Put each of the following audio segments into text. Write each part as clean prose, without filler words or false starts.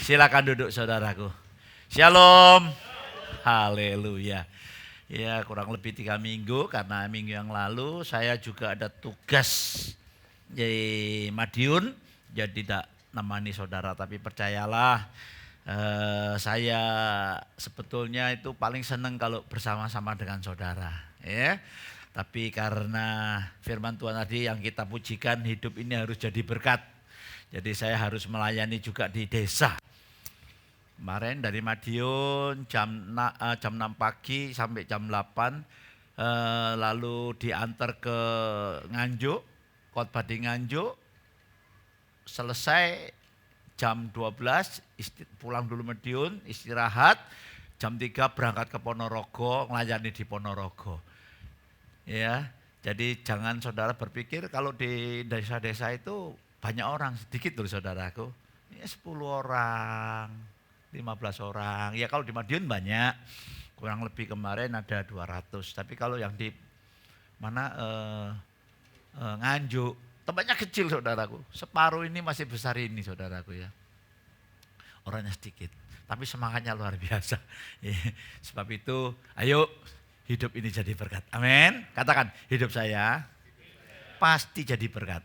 Silakan duduk saudaraku. Shalom. Haleluya. Ya kurang lebih 3 minggu karena minggu yang lalu saya juga ada tugas di Madiun. Jadi tidak nemani saudara, tapi percayalah saya sebetulnya itu paling senang kalau bersama-sama dengan saudara. Ya. Tapi karena firman Tuhan tadi yang kita pujikan, hidup ini harus jadi berkat. Jadi saya harus melayani juga di desa. Kemarin dari Madiun jam 6 pagi sampai jam 8, lalu diantar ke Nganjuk, khotbah di Nganjuk, selesai jam 12, pulang dulu Madiun, istirahat, jam 3 berangkat ke Ponorogo, melayani di Ponorogo. Ya, jadi jangan saudara berpikir kalau di desa-desa itu banyak orang, sedikit loh saudaraku, ya 10 orang. 15 orang, ya kalau di Madiun banyak, kurang lebih kemarin ada 200, tapi kalau yang di mana Nganjuk, tempatnya kecil saudaraku, separuh ini masih besar ini saudaraku ya, orangnya sedikit, tapi semangatnya luar biasa. Sebab itu, ayo hidup ini jadi berkat, amin, katakan hidup saya pasti jadi berkat.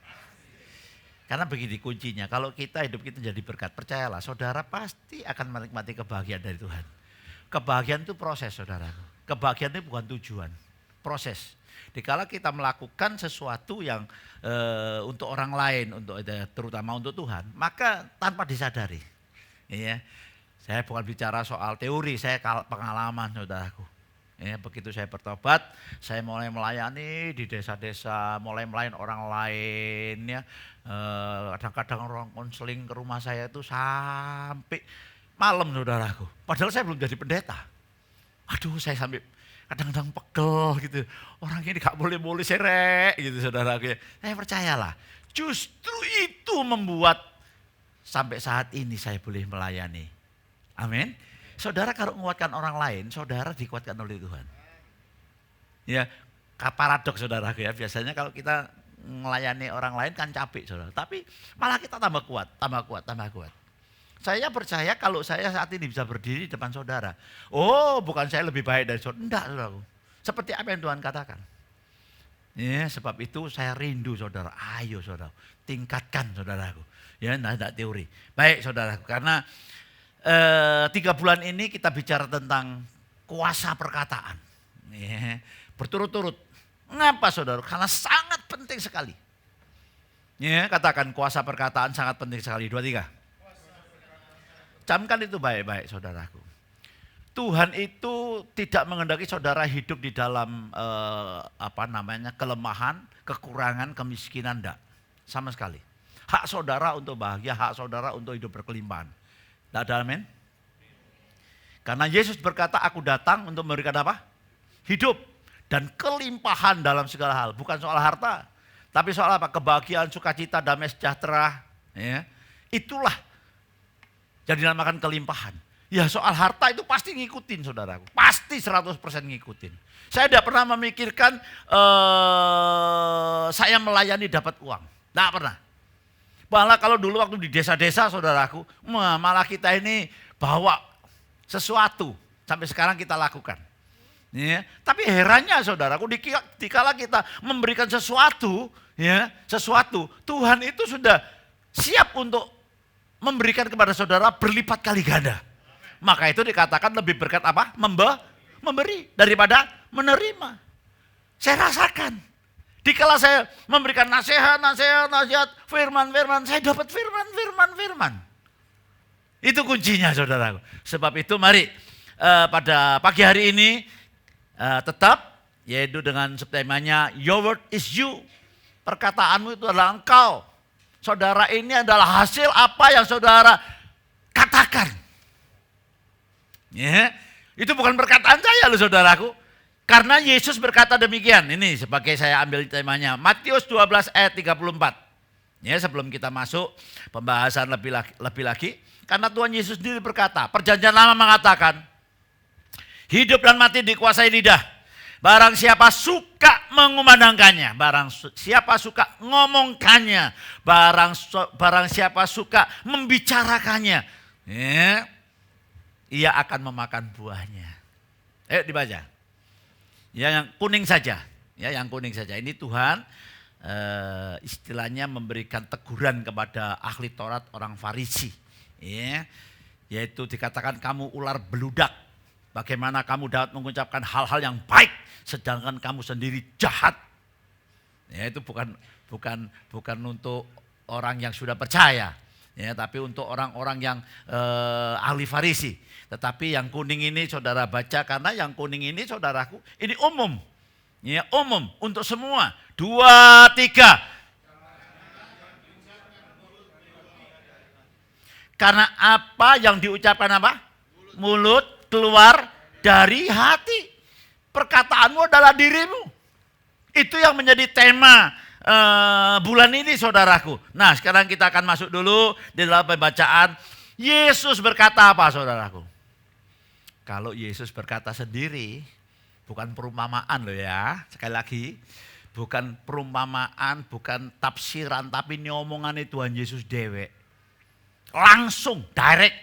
Karena begini kuncinya, kalau hidup kita jadi berkat, percayalah saudara pasti akan menikmati kebahagiaan dari Tuhan. Kebahagiaan itu proses saudara. Kebahagiaan itu bukan tujuan, proses. Dikala kita melakukan sesuatu yang untuk orang lain, terutama untuk Tuhan, maka tanpa disadari. Ya, saya bukan bicara soal teori, saya pengalaman saudaraku. Ya, begitu saya bertobat, saya mulai melayani di desa-desa, mulai melayani orang lain ya. Kadang-kadang orang konseling ke rumah saya itu sampai malam saudaraku. Padahal saya belum jadi pendeta. Aduh, saya sampai kadang-kadang pegel gitu. Orang ini gak boleh serek gitu saudaraku. Saya percayalah, justru itu membuat sampai saat ini saya boleh melayani. Amin. Saudara kalau menguatkan orang lain, saudara dikuatkan oleh Tuhan. Ya, paradoks saudaraku ya. Biasanya kalau kita melayani orang lain kan capek saudara. Tapi malah kita tambah kuat. Saya percaya kalau saya saat ini bisa berdiri di depan saudara. Oh, bukan saya lebih baik dari saudara. Enggak saudaraku. Seperti apa yang Tuhan katakan. Ya, sebab itu saya rindu saudara. Ayo saudara, tingkatkan saudaraku. Ya, enggak teori. Baik saudaraku, karena 3 bulan ini kita bicara tentang kuasa perkataan. Ya, berturut-turut. Mengapa saudara? Karena sangat penting sekali. Ya, katakan kuasa perkataan sangat penting sekali. 2, 3. Camkan itu baik-baik saudaraku. Tuhan itu tidak mengendaki saudara hidup di dalam kelemahan, kekurangan, kemiskinan, enggak. Sama sekali. Hak saudara untuk bahagia, hak saudara untuk hidup berkelimpahan. Tidak ada amin? Karena Yesus berkata, aku datang untuk memberikan apa? Hidup dan kelimpahan dalam segala hal. Bukan soal harta, tapi soal apa? Kebahagiaan, sukacita, damai sejahtera. Ya. Itulah yang dinamakan kelimpahan. Ya soal harta itu pasti ngikutin saudaraku. Pasti 100% ngikutin. Saya tidak pernah memikirkan saya melayani dapat uang. Tidak pernah. Malah kalau dulu waktu di desa-desa saudaraku, malah kita ini bawa sesuatu. Sampai sekarang kita lakukan. Ya, tapi herannya saudaraku, dikala kita memberikan sesuatu, ya, Tuhan itu sudah siap untuk memberikan kepada saudara berlipat kali ganda. Maka itu dikatakan lebih berkat apa? Memberi daripada menerima. Saya rasakan. Dikala saya memberikan nasihat, firman, saya dapat firman. Itu kuncinya saudaraku. Sebab itu mari pada pagi hari ini tetap yaitu dengan subtemanya Your word is you. Perkataanmu itu adalah engkau. Saudara ini adalah hasil apa yang saudara katakan. Ya, itu bukan perkataan saya loh saudaraku. Karena Yesus berkata demikian. Ini sebagai saya ambil temanya. Matius 12 ayat 34. Ya, sebelum kita masuk pembahasan lebih lagi. Karena Tuhan Yesus sendiri berkata, perjanjian lama mengatakan, hidup dan mati dikuasai lidah. Barang siapa suka mengumandangkannya, barang siapa suka ngomongkannya, barang siapa suka membicarakannya. Ya, ia akan memakan buahnya. Ayo dibaca. Ya, yang kuning saja. Ya, yang kuning saja. Ini Tuhan istilahnya memberikan teguran kepada ahli Taurat orang Farisi. Ya, yaitu dikatakan kamu ular beludak. Bagaimana kamu dapat mengucapkan hal-hal yang baik sedangkan kamu sendiri jahat. Ya, itu bukan untuk orang yang sudah percaya. Ya, tapi untuk orang-orang yang ahli Farisi. Tetapi yang kuning ini saudara baca, karena yang kuning ini saudaraku, ini umum. Ya, umum untuk semua. 2, 3. Karena apa yang diucapkan apa? Mulut keluar dari hati. Perkataanmu adalah dirimu. Itu yang menjadi tema bulan ini saudaraku. Nah, sekarang kita akan masuk dulu di dalam pembacaan. Yesus berkata apa saudaraku? Kalau Yesus berkata sendiri, bukan perumpamaan loh ya. Sekali lagi, bukan perumpamaan, bukan tafsiran, tapi ini omongan Tuhan Yesus dewek. Langsung, direct.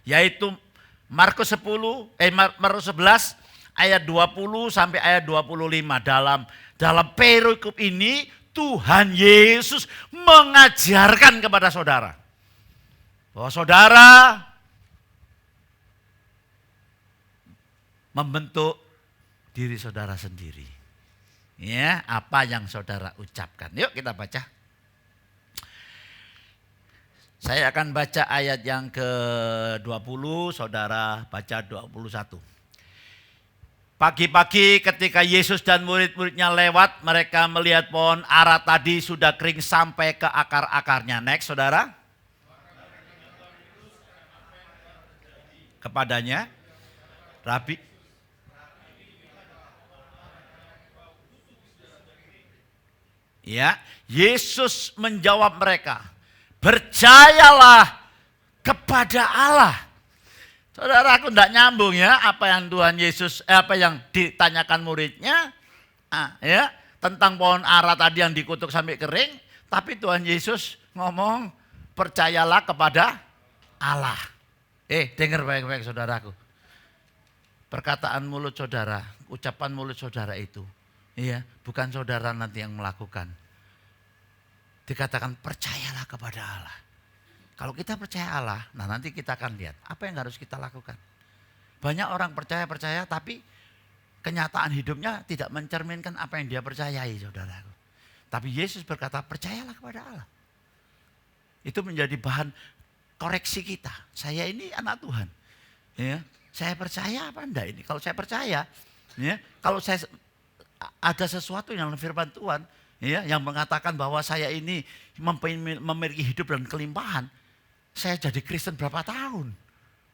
Yaitu Markus 11 ayat 20 sampai ayat 25. Dalam perikop ini Tuhan Yesus mengajarkan kepada saudara bahwa saudara membentuk diri saudara sendiri. Ya, apa yang saudara ucapkan. Yuk kita baca. Saya akan baca ayat yang ke-20, saudara baca 21. Pagi-pagi ketika Yesus dan murid-muridnya lewat, mereka melihat pohon ara tadi sudah kering sampai ke akar-akarnya. Next, saudara. Kepadanya, Rabi. Ya, Yesus menjawab mereka, percayalah kepada Allah. Saudara, aku tidak nyambung ya apa yang Tuhan Yesus, apa yang ditanyakan muridnya, ya tentang pohon ara tadi yang dikutuk sampai kering, tapi Tuhan Yesus ngomong percayalah kepada Allah. Dengar baik-baik saudaraku. Perkataan mulut saudara, ucapan mulut saudara itu, ya bukan saudara nanti yang melakukan. Dikatakan percayalah kepada Allah. Kalau kita percaya Allah, nah nanti kita akan lihat apa yang harus kita lakukan. Banyak orang percaya tapi kenyataan hidupnya tidak mencerminkan apa yang dia percayai, saudaraku. Tapi Yesus berkata percayalah kepada Allah. Itu menjadi bahan koreksi kita. Saya ini anak Tuhan. Ya, saya percaya apa enggak ini? Kalau saya percaya, ya, kalau saya ada sesuatu yang firman Tuhan, ya, yang mengatakan bahwa saya ini memiliki hidup dan kelimpahan. Saya jadi Kristen berapa tahun?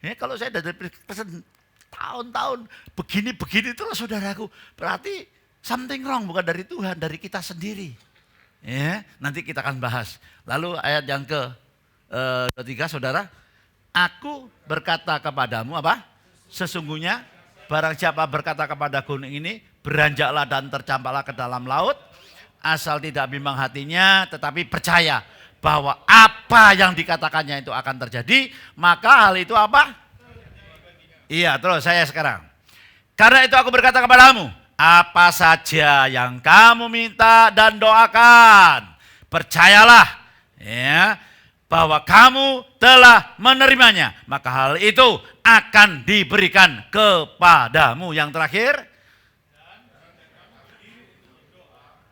Ya, kalau saya jadi Kristen tahun-tahun begini terus saudaraku, berarti something wrong, bukan dari Tuhan, dari kita sendiri. Ya, nanti kita akan bahas. Lalu ayat yang ketiga, saudara, aku berkata kepadamu apa? Sesungguhnya barang siapa berkata kepada gunung ini, beranjaklah dan tercampaklah ke dalam laut, asal tidak bimbang hatinya, tetapi percaya bahwa apa yang dikatakannya itu akan terjadi, maka hal itu apa? Iya, terus saya sekarang. Karena itu aku berkata kepadamu, apa saja yang kamu minta dan doakan, percayalah ya, bahwa kamu telah menerimanya, maka hal itu akan diberikan kepadamu. Yang terakhir,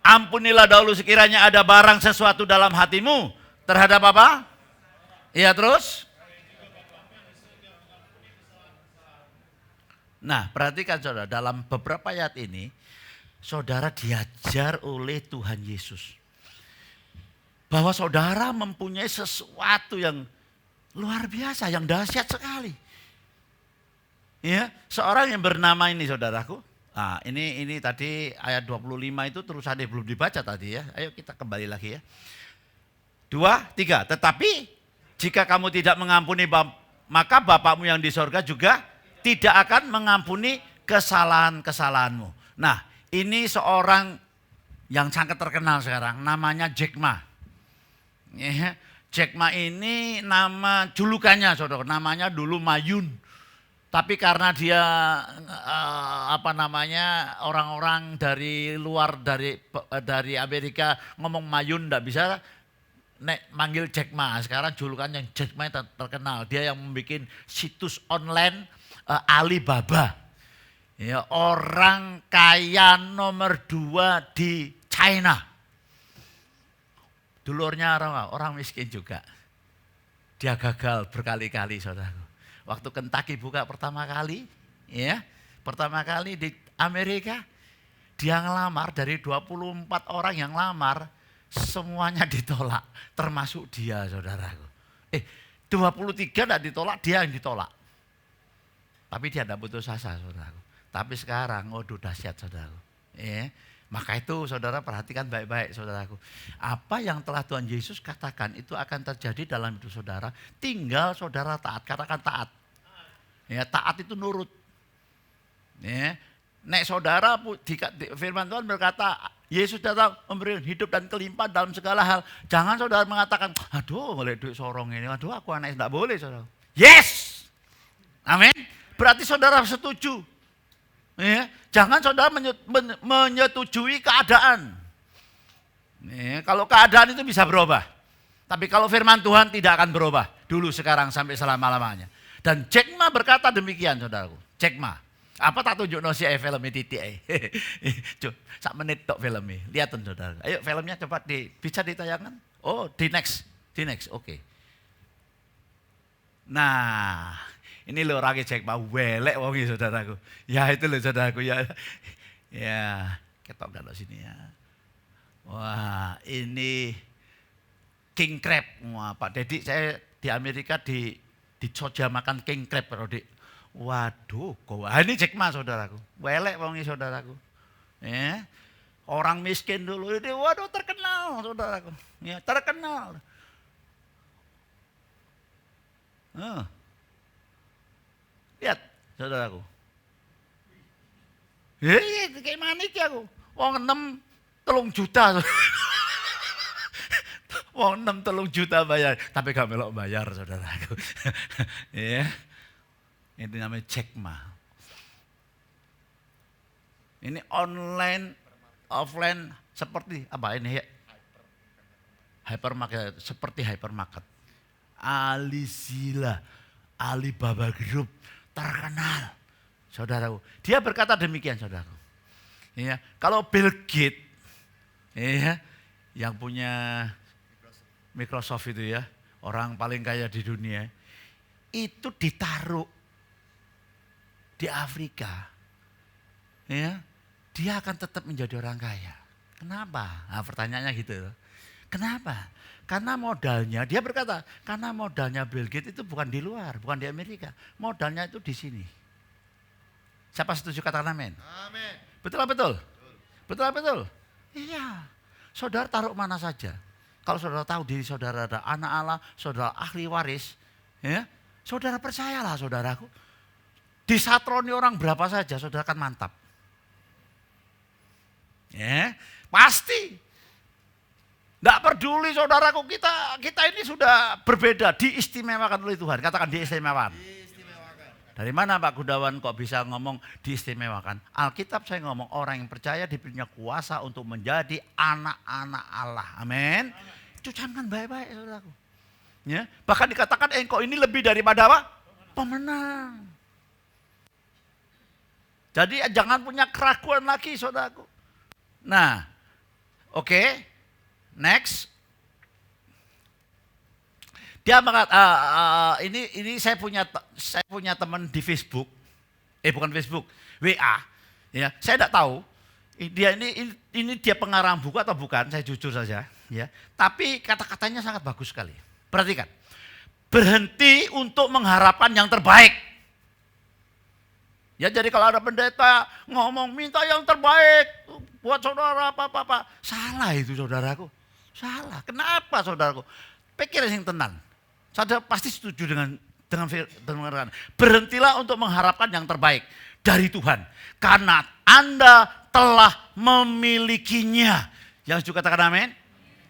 ampunilah dahulu sekiranya ada barang sesuatu dalam hatimu terhadap apa? Iya, terus? Nah, perhatikan saudara, dalam beberapa ayat ini, saudara diajar oleh Tuhan Yesus. Bahwa saudara mempunyai sesuatu yang luar biasa, yang dahsyat sekali. Ya, seorang yang bernama ini saudaraku. Nah, ini tadi ayat 25 itu terusannya belum dibaca tadi ya. Ayo kita kembali lagi ya. 2, 3. Tetapi jika kamu tidak mengampuni, maka Bapakmu yang di sorga juga tidak akan mengampuni kesalahan-kesalahanmu. Nah, ini seorang yang sangat terkenal sekarang, namanya Jack Ma. Ya, Jack Ma ini nama julukannya saudara, namanya dulu Mayun. Tapi karena dia orang-orang dari luar dari Amerika ngomong Mayun enggak bisa manggil Jack Ma. Sekarang julukannya Jack Ma terkenal. Dia yang membuat situs online Alibaba. Ya, orang kaya nomor 2 di China. Dulurnya orang miskin juga. Dia gagal berkali-kali saudara. Waktu Kentucky buka pertama kali di Amerika, dia ngelamar dari 24 orang yang lamar, semuanya ditolak, termasuk dia saudaraku. 23 tidak ditolak, dia yang ditolak. Tapi dia tidak putus asa saudaraku. Tapi sekarang, dahsyat saudaraku. Maka itu saudara perhatikan baik-baik saudaraku. Apa yang telah Tuhan Yesus katakan itu akan terjadi dalam hidup saudara. Tinggal saudara taat, katakan taat. Ya, taat itu nurut. Ya. Nek saudara, firman Tuhan berkata, Yesus datang memberi hidup dan kelimpahan dalam segala hal. Jangan saudara mengatakan, aduh boleh duit sorong ini, aduh aku anak tidak boleh saudara. Yes! Amin. Berarti saudara setuju. Ya, jangan saudara menyetujui keadaan. Ya, kalau keadaan itu bisa berubah. Tapi kalau firman Tuhan tidak akan berubah. Dulu, sekarang, sampai selama-lamanya. Dan Jack Ma berkata demikian saudaraku. Jack Ma. Apa tak tunjuk si filmnya titik. Sak menit tok filmnya. Lihat saudara. Ayo filmnya cepat bisa ditayangkan. Oh di next. Oke. Nah. Ini loh orangnya Jack Ma, welek wongi saudaraku. Ya itu loh saudaraku ya. Ya, ketok kalau sini ya. Wah, ini king crab. Wah, Pak Dedi, saya di Amerika dicoja makan king crab, Pak Dedi. Waduh, ini Jack Ma saudaraku. Welek wongi saudaraku. Ya. Orang miskin dulu ini, waduh terkenal saudaraku. Ya, terkenal. Lihat, saudaraku. Kayak manik ya aku. Wong 3 juta. Wong 3 juta bayar. Tapi gak melok bayar, saudaraku. Ya. Ini namanya Jack Ma. Ini online, offline, seperti apa ini ya? Hypermarket, seperti hypermarket. Alizila, Alibaba Group. Terkenal, saudaraku. Dia berkata demikian, saudaraku. Ya, kalau Bill Gates, yang punya Microsoft itu ya, orang paling kaya di dunia, itu ditaruh di Afrika, ya, dia akan tetap menjadi orang kaya. Kenapa? Nah, pertanyaannya gitu. Kenapa? Karena modalnya, dia berkata, karena modalnya Bill Gates itu bukan di luar, bukan di Amerika. Modalnya itu di sini. Siapa setuju katakan amin? Amin. Betul betul? Betul? Iya. Saudara taruh mana saja. Kalau saudara tahu diri saudara ada anak Allah, saudara ahli waris, ya, saudara percayalah saudaraku. Disatroni orang berapa saja, saudara akan mantap. Ya, pasti. Tidak peduli saudaraku, kita ini sudah berbeda, diistimewakan oleh Tuhan. Katakan diistimewakan. Dari mana Pak Gudawan kok bisa ngomong diistimewakan? Alkitab saya ngomong orang yang percaya diberinya kuasa untuk menjadi anak-anak Allah. Amin. Itu camkan baik-baik saudaraku. Ya, bahkan dikatakan engkau ini lebih daripada apa? Pemenang. Jadi jangan punya keraguan lagi saudaraku. Nah, oke. Next, dia ini saya punya teman di Facebook, bukan Facebook, WA, ya saya tidak tahu dia ini dia pengarang buku atau bukan, saya jujur saja, ya. Tapi kata-katanya sangat bagus sekali. Perhatikan, berhenti untuk mengharapkan yang terbaik. Ya jadi kalau ada pendeta ngomong minta yang terbaik buat saudara apa, salah itu saudaraku. Salah. Kenapa saudaraku? Pikir yang tenang. Saudara pasti setuju dengan berhentilah untuk mengharapkan yang terbaik dari Tuhan. Karena Anda telah memilikinya. Yang juga katakan amin.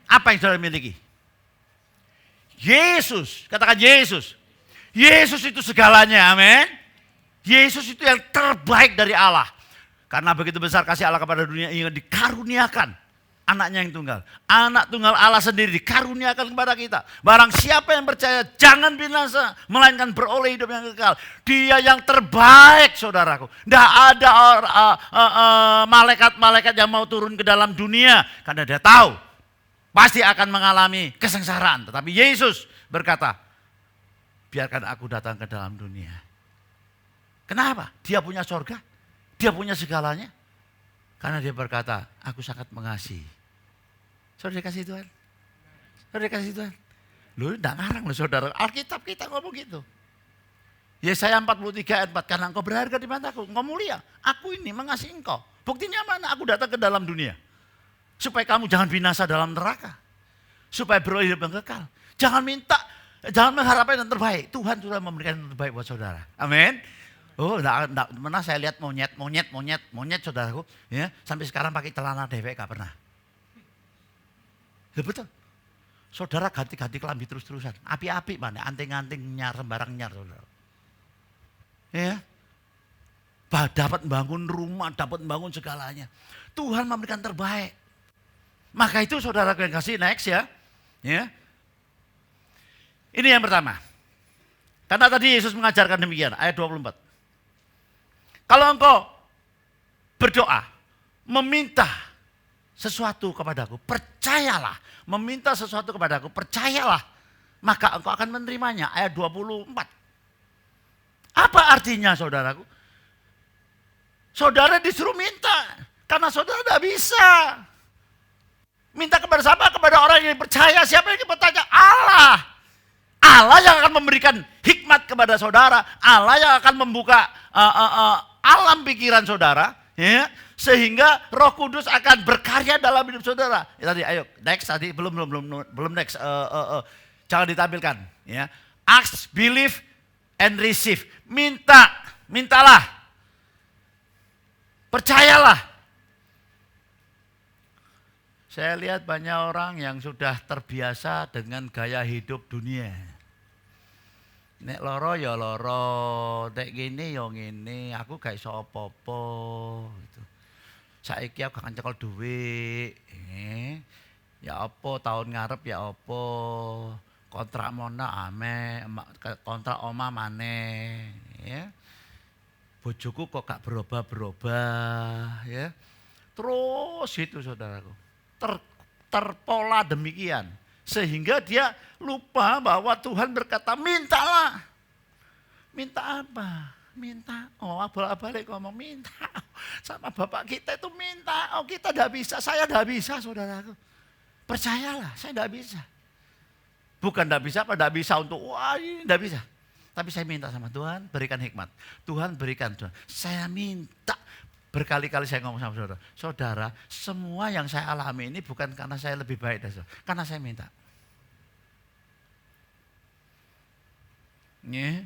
Apa yang saudara miliki? Yesus, katakan Yesus. Yesus itu segalanya, amin. Yesus itu yang terbaik dari Allah. Karena begitu besar kasih Allah kepada dunia, ia dikaruniakan anaknya yang tunggal. Anak tunggal Allah sendiri dikaruniakan kepada kita. Barang siapa yang percaya jangan binasa, melainkan beroleh hidup yang kekal. Dia yang terbaik, saudaraku. Tidak ada malaikat-malaikat yang mau turun ke dalam dunia. Karena dia tahu pasti akan mengalami kesengsaraan. Tetapi Yesus berkata, biarkan aku datang ke dalam dunia. Kenapa? Dia punya sorga. Dia punya segalanya. Karena dia berkata, aku sangat mengasihi. Saudara dikasih Tuhan? Saudara dikasih Tuhan? Loh, tidak ngarang loh saudara. Alkitab kita ngomong gitu. Yesaya 43 ayat 4. Karena engkau berharga di mataku. Engkau mulia. Aku ini mengasihi engkau. Buktinya mana? Aku datang ke dalam dunia. Supaya kamu jangan binasa dalam neraka. Supaya beroleh hidup yang kekal. Jangan minta, jangan mengharapkan yang terbaik. Tuhan sudah memberikan yang terbaik buat saudara. Amin. Oh, enggak pernah saya lihat monyet saudaraku. Ya, sampai sekarang pakai celana dewek gak pernah. Ya betul. Saudara ganti-ganti kelambi terus-terusan. Api-api mana, anting-anting nyar, sembarang nyar saudara. Ya. Dapat bangun rumah, dapat bangun segalanya. Tuhan memberikan terbaik. Maka itu saudara yang kasih next ya. Ya. Ini yang pertama. Karena tadi Yesus mengajarkan demikian, ayat 24. Kalau engkau berdoa, meminta sesuatu kepadaku, percayalah. Meminta sesuatu kepadaku, percayalah. Maka engkau akan menerimanya, ayat 24. Apa artinya saudaraku? Saudara disuruh minta, karena saudara tidak bisa. Minta kepada siapa? Kepada orang yang percaya. Siapa yang bertanya? Allah. Allah yang akan memberikan hikmat kepada saudara. Allah yang akan membuka alam pikiran saudara. Ya, sehingga Roh Kudus akan berkarya dalam hidup saudara. Ya, tadi ayo next tadi belum next. Jangan ditampilkan. Ya. Ask, believe, and receive. Mintalah. Percayalah. Saya lihat banyak orang yang sudah terbiasa dengan gaya hidup dunia. Nek loro ya loro, nek gini ya ngene, aku gak iso apa-apa gitu. Saiki aku gak nyekel duit. Ya apa tahun ngarep ya apa. Kontrak mona ame, kontrak oma maneh, ya. Bojoku kok gak berubah-berubah, ya. Terus itu saudaraku. Terpola demikian. Sehingga dia lupa bahwa Tuhan berkata, mintalah. Minta apa? Minta. Oh, bolak-balik ngomong minta. Sama Bapak kita itu minta. Oh, kita tidak bisa. Saya tidak bisa, saudaraku. Percayalah, saya tidak bisa. Bukan tidak bisa, apa tidak bisa untuk, wah ini tidak bisa. Tapi saya minta sama Tuhan, berikan hikmat. Tuhan berikan, Tuhan. Saya minta. Berkali-kali saya ngomong sama saudara, saudara, semua yang saya alami ini bukan karena saya lebih baik dari saudara, karena saya minta. Nih,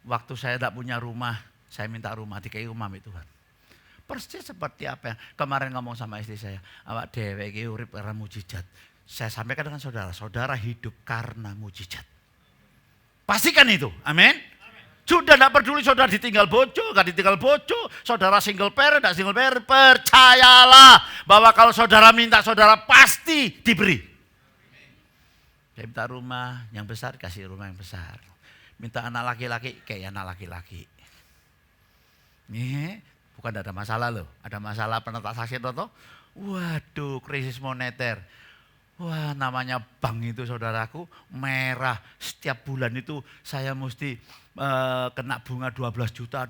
waktu saya tidak punya rumah, saya minta rumah, dikai rumah Tuhan. Persis seperti apa yang kemarin ngomong sama istri saya, awak dewe iki urip karena mujizat. Saya sampaikan dengan saudara, saudara hidup karena mujizat. Pastikan itu, amin. Sudah tidak peduli saudara ditinggal bojo, gak ditinggal bojo, saudara single parent, tidak single parent, percayalah bahwa kalau saudara minta, saudara pasti diberi. Saya minta rumah yang besar, kasih rumah yang besar. Minta anak laki-laki, kayak anak laki-laki. Ini bukan ada masalah loh, ada masalah penetak saksi atau waduh krisis moneter. Wah namanya bank itu saudaraku merah, setiap bulan itu saya mesti kena bunga 12 juta.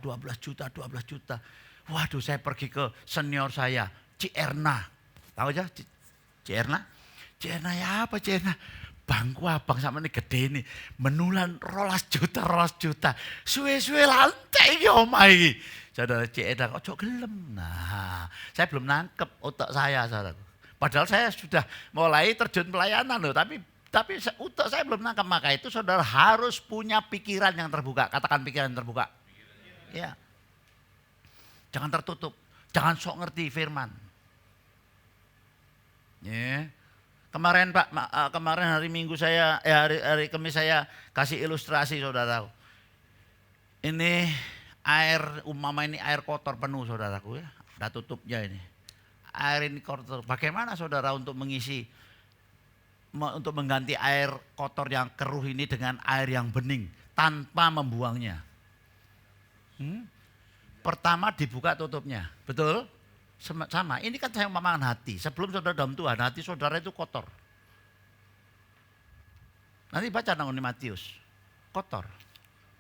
Waduh saya pergi ke senior saya, Cik Erna. Tahu aja Cik Erna? Cik Erna ya apa Cik Erna? Bangku abang sama ini gede ini, menulan 12 juta. Suwe-suwe lantai iki omah iki. Saudara Cik Erna kok gelem. Nah saya belum nangkep otak saya saudara. Padahal saya sudah mulai terjun pelayanan loh, tapi utak saya belum nangkap. Maka itu saudara harus punya pikiran yang terbuka. Katakan pikiran yang terbuka. Ya. Jangan tertutup, jangan sok ngerti firman. Ya. Kemarin Pak, kemarin hari Minggu hari Kamis saya kasih ilustrasi saudara. Ini air, ini air kotor penuh saudaraku ya. Ada tutupnya ini. Air ini kotor. Bagaimana saudara untuk mengganti air kotor yang keruh ini dengan air yang bening tanpa membuangnya? Pertama dibuka tutupnya, betul? Sama, ini kan saya umpamakan hati. Sebelum saudara dalam Tuhan, hati saudara itu kotor. Nanti baca nang Matius, kotor.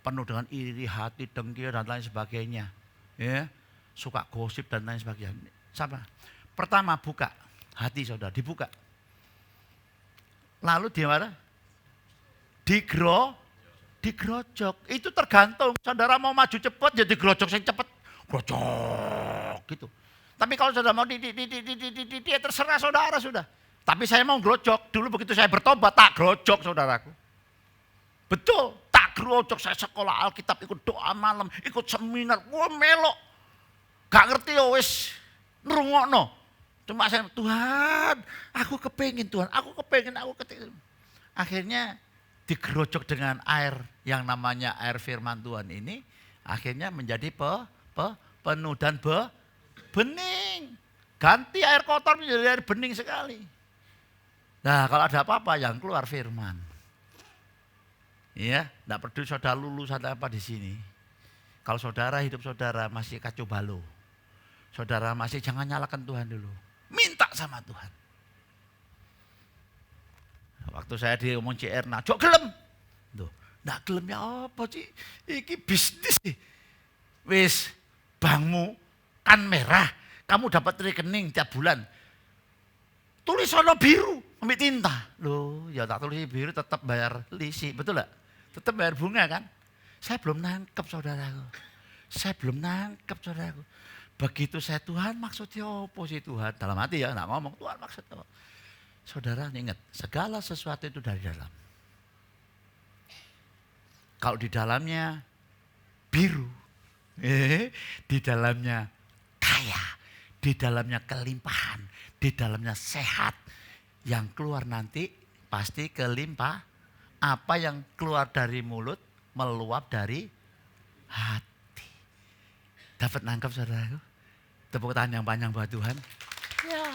Penuh dengan iri, hati, dengki dan lain sebagainya. Ya, suka gosip dan lain sebagainya. Sama. Pertama buka, hati saudara dibuka. Lalu di mana? Digerojok. Itu tergantung. Saudara mau maju cepat, ya digerojok yang cepat. Gerojok gitu. Tapi kalau saudara mau dia terserah saudara sudah. Tapi saya mau gerojok. Dulu begitu saya bertobat, tak gerojok saudaraku. Betul, tak gerojok. Saya sekolah Alkitab, ikut doa malam, ikut seminar. Wah melok. Gak ngerti ya wis nrungokno. Cuma saya, Tuhan, aku kepengen Tuhan, aku kepengen. Akhirnya digerojok dengan air yang namanya air firman Tuhan ini. Akhirnya menjadi penuh dan bening. Ganti air kotor menjadi air bening sekali. Nah kalau ada apa-apa yang keluar firman. Iya, tidak peduli saudara lulus atau apa di sini. Kalau saudara hidup saudara masih kacau balau. Saudara masih jangan nyalakan Tuhan dulu. Minta sama Tuhan. Waktu saya diomong CR, jok gelem. Tuh, ndak gelem ya apa sih? Iki bisnis sih. Wis bankmu kan merah, kamu dapat rekening tiap bulan. Tulis sono biru, ambil tinta. Loh, ya tak tulis biru tetap bayar lisi, betul enggak? Tetap bayar bunga kan? Saya belum nangkep saudaraku. Begitu saya Tuhan maksudnya apa sih Tuhan? Dalam hati ya, enggak ngomong Tuhan maksudnya apa? Saudara ingat, segala sesuatu itu dari dalam. Kalau di dalamnya biru, di dalamnya kaya, di dalamnya kelimpahan, di dalamnya sehat. Yang keluar nanti pasti kelimpah. Apa yang keluar dari mulut meluap dari hati. Dapat nangkep saudaraku? Tepuk tangan yang panjang buat Tuhan. Ya.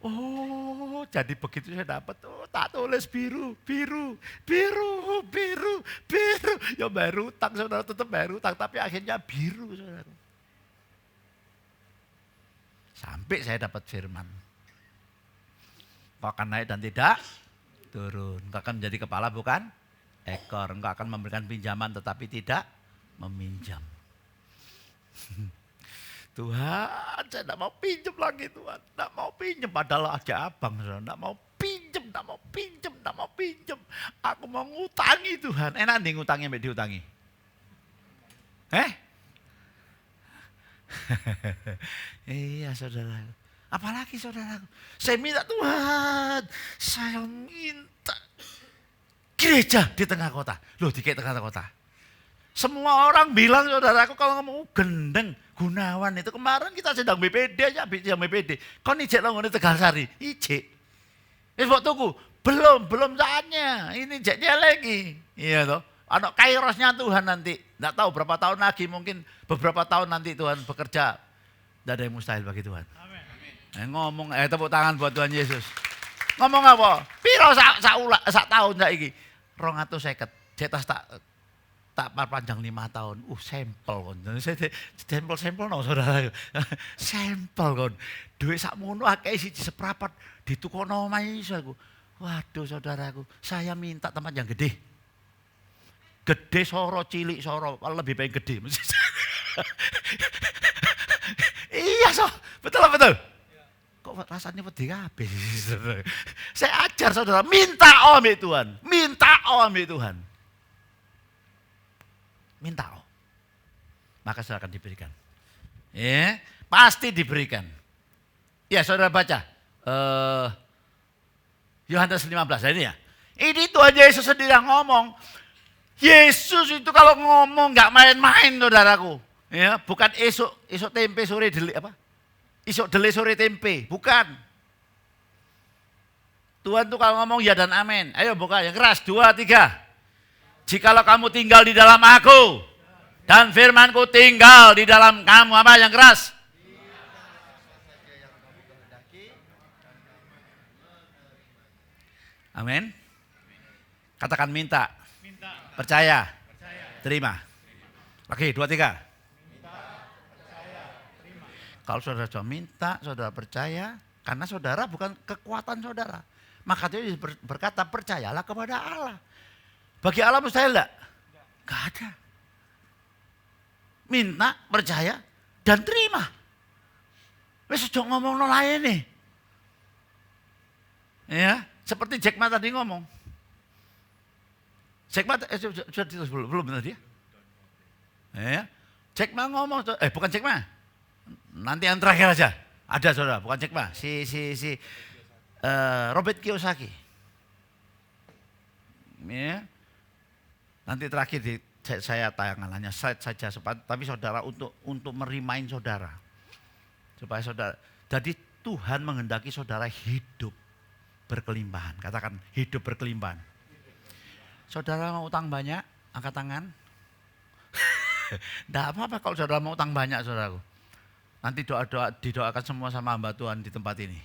Oh, jadi begitu saya dapat tak tulis biru. Ya bayar utang saudara, tetap bayar utang, tapi akhirnya biru saudara. Sampai saya dapat firman. Engkau akan naik dan tidak turun. Engkau akan menjadi kepala bukan ekor. Engkau akan memberikan pinjaman tetapi tidak meminjam. Tuhan, saya tidak mau pinjam lagi Tuhan. Tidak mau pinjam, padahal aja abang. Tidak mau pinjam. Aku mau ngutangi Tuhan. Enak nih ngutangnya, mbak diutangi. Iya saudara. Apalagi saudaraku. Saya minta Tuhan. Saya minta gereja di tengah kota. Loh di tengah kota. Semua orang bilang saudaraku kalau ngomong gendeng Gunawan itu kemarin kita sedang BPD aja, BPD. Kau ijek lo ngene Tegalsari, ijek. Buat tuku, belum saatnya. Ini ijeknya lagi. Iya toh. Anak kairosnya Tuhan nanti. Enggak tahu berapa tahun lagi, mungkin beberapa tahun nanti Tuhan bekerja. Tidak ada yang mustahil bagi Tuhan. Amin. Ngomong tepuk tangan buat Tuhan Yesus. Ngomong apa? Piro sak tahun saiki? 250. Cetas tak panjang 5 tahun. Sampel kon. Sampel no saudara. Sampel kon. Duit sakmono akeh siji seprapat ditukono omahe iso aku. Waduh saudaraku, saya minta tempat yang gede. Gede soro, cilik soro, lebih baik gede. Iya betul. Kok rasanya pedih kabeh. Saya ajar saudara, minta ambil Tuhan. Minta maka saudara akan diberikan. Pasti diberikan. Ya saudara baca. Yohanes 15 ini ya. Ini Tuhan Yesus sendiri yang ngomong. Yesus itu kalau ngomong nggak main-main saudaraku. Ya, bukan esok tempe sore deli apa? Esok dele sore tempe, bukan. Tuhan tuh kalau ngomong ya dan amin. Ayo buka yang keras. 2, 3. Jikalau kamu tinggal di dalam aku dan firmanku tinggal di dalam kamu. Apa yang keras? Amin. Katakan minta. Percaya. Terima. Oke, 2, 3. Kalau saudara sudah minta, saudara percaya, karena saudara bukan kekuatan saudara. Maka dia berkata, percayalah kepada Allah. Bagi Allah mustahil enggak? Enggak ada. Minta, percaya, dan terima. Wes sudah ngomong no lain nih. Ya, seperti Jack Ma tadi ngomong. Jack Ma sudah ditulis belum tadi ya? Ya. Jack Ma ngomong, bukan Jack Ma. Nanti yang terakhir aja. Ada saudara, bukan Jack Ma. Robert Kiyosaki. Ya. Nanti terakhir saya tayangan hanya slide saja, tapi saudara untuk merimain saudara. Supaya saudara, jadi Tuhan menghendaki saudara hidup berkelimpahan. Katakan hidup berkelimpahan. Saudara mau utang banyak, angkat tangan. Tidak apa-apa kalau saudara mau utang banyak, saudaraku. Nanti didoakan semua sama hamba Tuhan di tempat ini.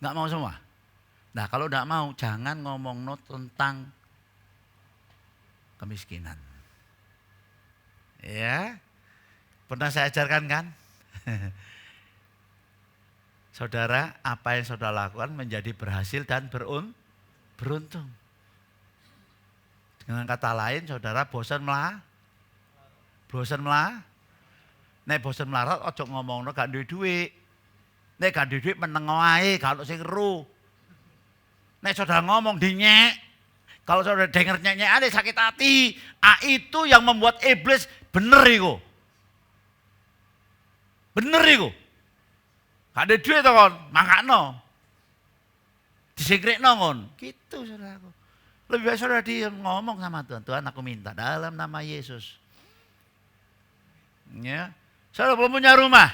Enggak mau semua? Nah kalau enggak mau, jangan ngomong tentang kemiskinan. Ya, pernah saya ajarkan kan? Saudara, apa yang saudara lakukan menjadi berhasil dan beruntung. Dengan kata lain, saudara bosan nek bosan melarat ojo ngomongno gak duwe duit. Nek gak duwe duit meneng wae kalau sing ero. Nek saudara ngomong dinyek, kalau saudara denger nyek-nyek ada sakit hati. Itu yang membuat iblis bener iku. Bener iku. Gak ada duit to kon, mangkakno. Disingkrikno kon. Gitu saudaraku. Lebih baik saudara diam ngomong sama Tuhan. Tuhan aku minta dalam nama Yesus. Ya. Saudara belum punya rumah.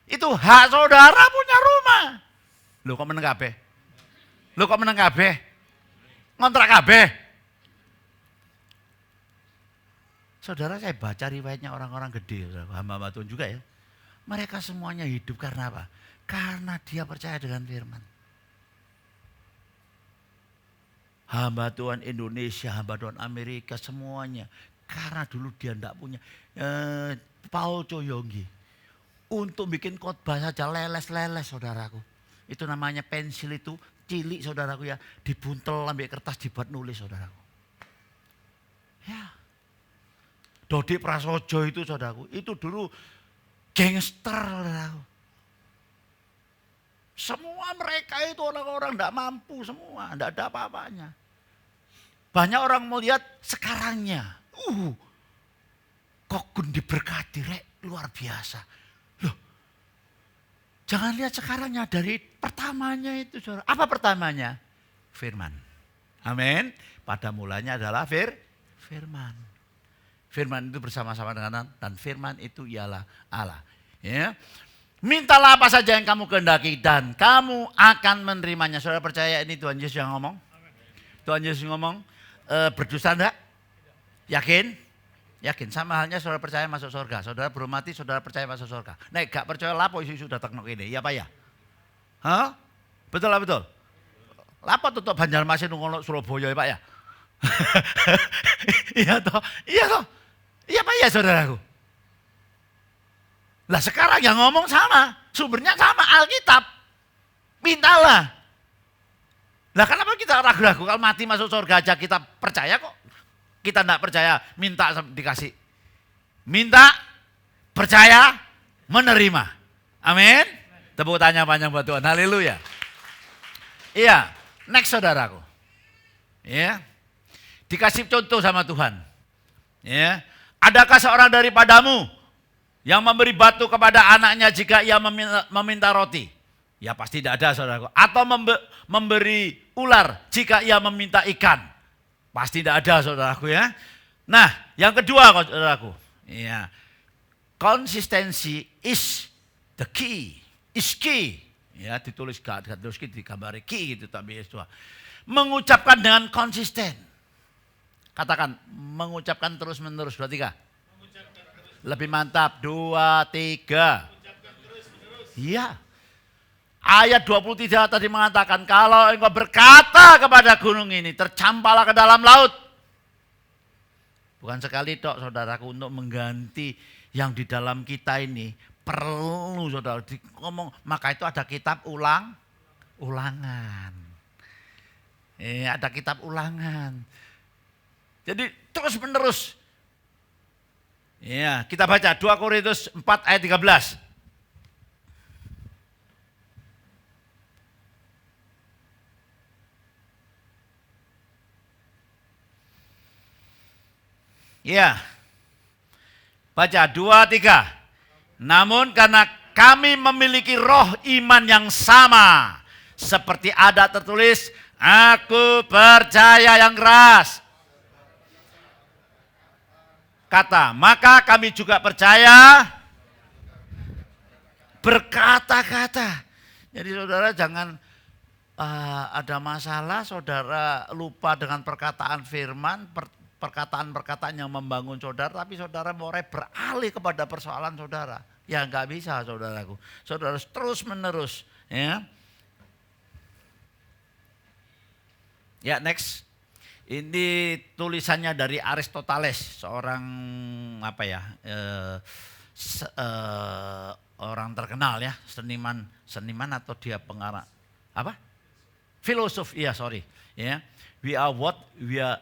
Itu hak saudara punya rumah. Loh kok meneng kabeh? Ngontrak kabeh. Saudara saya baca riwayatnya orang-orang gede, hamba-hamba Tuhan juga ya. Mereka semuanya hidup karena apa? Karena dia percaya dengan firman. Hamba Tuhan Indonesia, hamba Tuhan Amerika semuanya. Karena dulu dia tidak punya. Paul Coyonggi. Untuk bikin khotbah saja leles-leles saudaraku. Itu namanya pensil itu cilik saudaraku ya. Dibuntel ambil kertas dibuat nulis saudaraku. Ya. Dodi Prasojo itu saudaraku. Itu dulu gangster saudaraku. Semua mereka itu orang-orang tidak mampu semua. Tidak ada apa-apanya. Banyak orang melihat sekarangnya. Kokun diberkati rek, luar biasa. Loh, jangan lihat sekarangnya dari pertamanya itu. Saudara. Apa pertamanya? Firman. Amin. Pada mulanya adalah firman. Firman itu bersama-sama dengan dan firman itu ialah Allah. Ya. Mintalah apa saja yang kamu kehendaki dan kamu akan menerimanya. Saudara percaya ini Tuhan Yesus yang ngomong? Amin. Tuhan Yesus ngomong, berdosa enggak? Yakin? Yakin. Sama halnya saudara percaya masuk surga. Saudara belum mati, saudara percaya masuk surga. Nek gak percaya lapo isu datang nok ini. Iya Pak ya? Hah? Betul lah betul. Lapo tutup Banjarmasin ngono Surabaya ya Pak ya? Iya toh? Iya toh? Iya Pak ya saudaraku? Lah sekarang yang ngomong sama. Sumbernya sama Alkitab. Mintalah. Lah kenapa kita ragu-ragu kalau mati masuk surga aja kita percaya kok? Kita tidak percaya, minta dikasih. Minta, percaya, menerima. Amin. Tepuk tangan panjang buat Tuhan. Haleluya. Iya, next saudaraku. Ya. Dikasih contoh sama Tuhan. Ya. Adakah seorang daripadamu yang memberi batu kepada anaknya jika ia meminta roti? Ya pasti tidak ada saudaraku. Atau memberi ular jika ia meminta ikan? Pasti tidak ada saudaraku ya. Nah yang kedua saudaraku. Ya. Konsistensi is the key. Is key. Ya, ditulis terus digambar ki gitu tapi Yesus. Mengucapkan dengan konsisten. Katakan mengucapkan terus-menerus. 2, 3. Lebih mantap. 2, 3. Iya. Ayat 23 tadi mengatakan kalau engkau berkata kepada gunung ini tercampaklah ke dalam laut. Bukan sekali tok saudaraku untuk mengganti yang di dalam kita ini perlu saudara ngomong. Maka itu ada kitab ulangan. Ada kitab ulangan. Jadi terus menerus. Ya, kita baca 2 Korintus 4 ayat 13. Ya, baca 2, 3. Namun karena kami memiliki roh iman yang sama. Seperti ada tertulis, aku percaya yang keras. Kata, maka kami juga percaya berkata-kata. Jadi saudara jangan ada masalah, saudara lupa dengan perkataan firman, perkataan-perkataan yang membangun saudara, tapi saudara mau beralih kepada persoalan saudara. Ya enggak bisa saudaraku. Saudara terus menerus. Ya, next. Ini tulisannya dari Aristoteles, seorang orang terkenal ya, seniman atau dia pengarang filosof, ya. We are what we are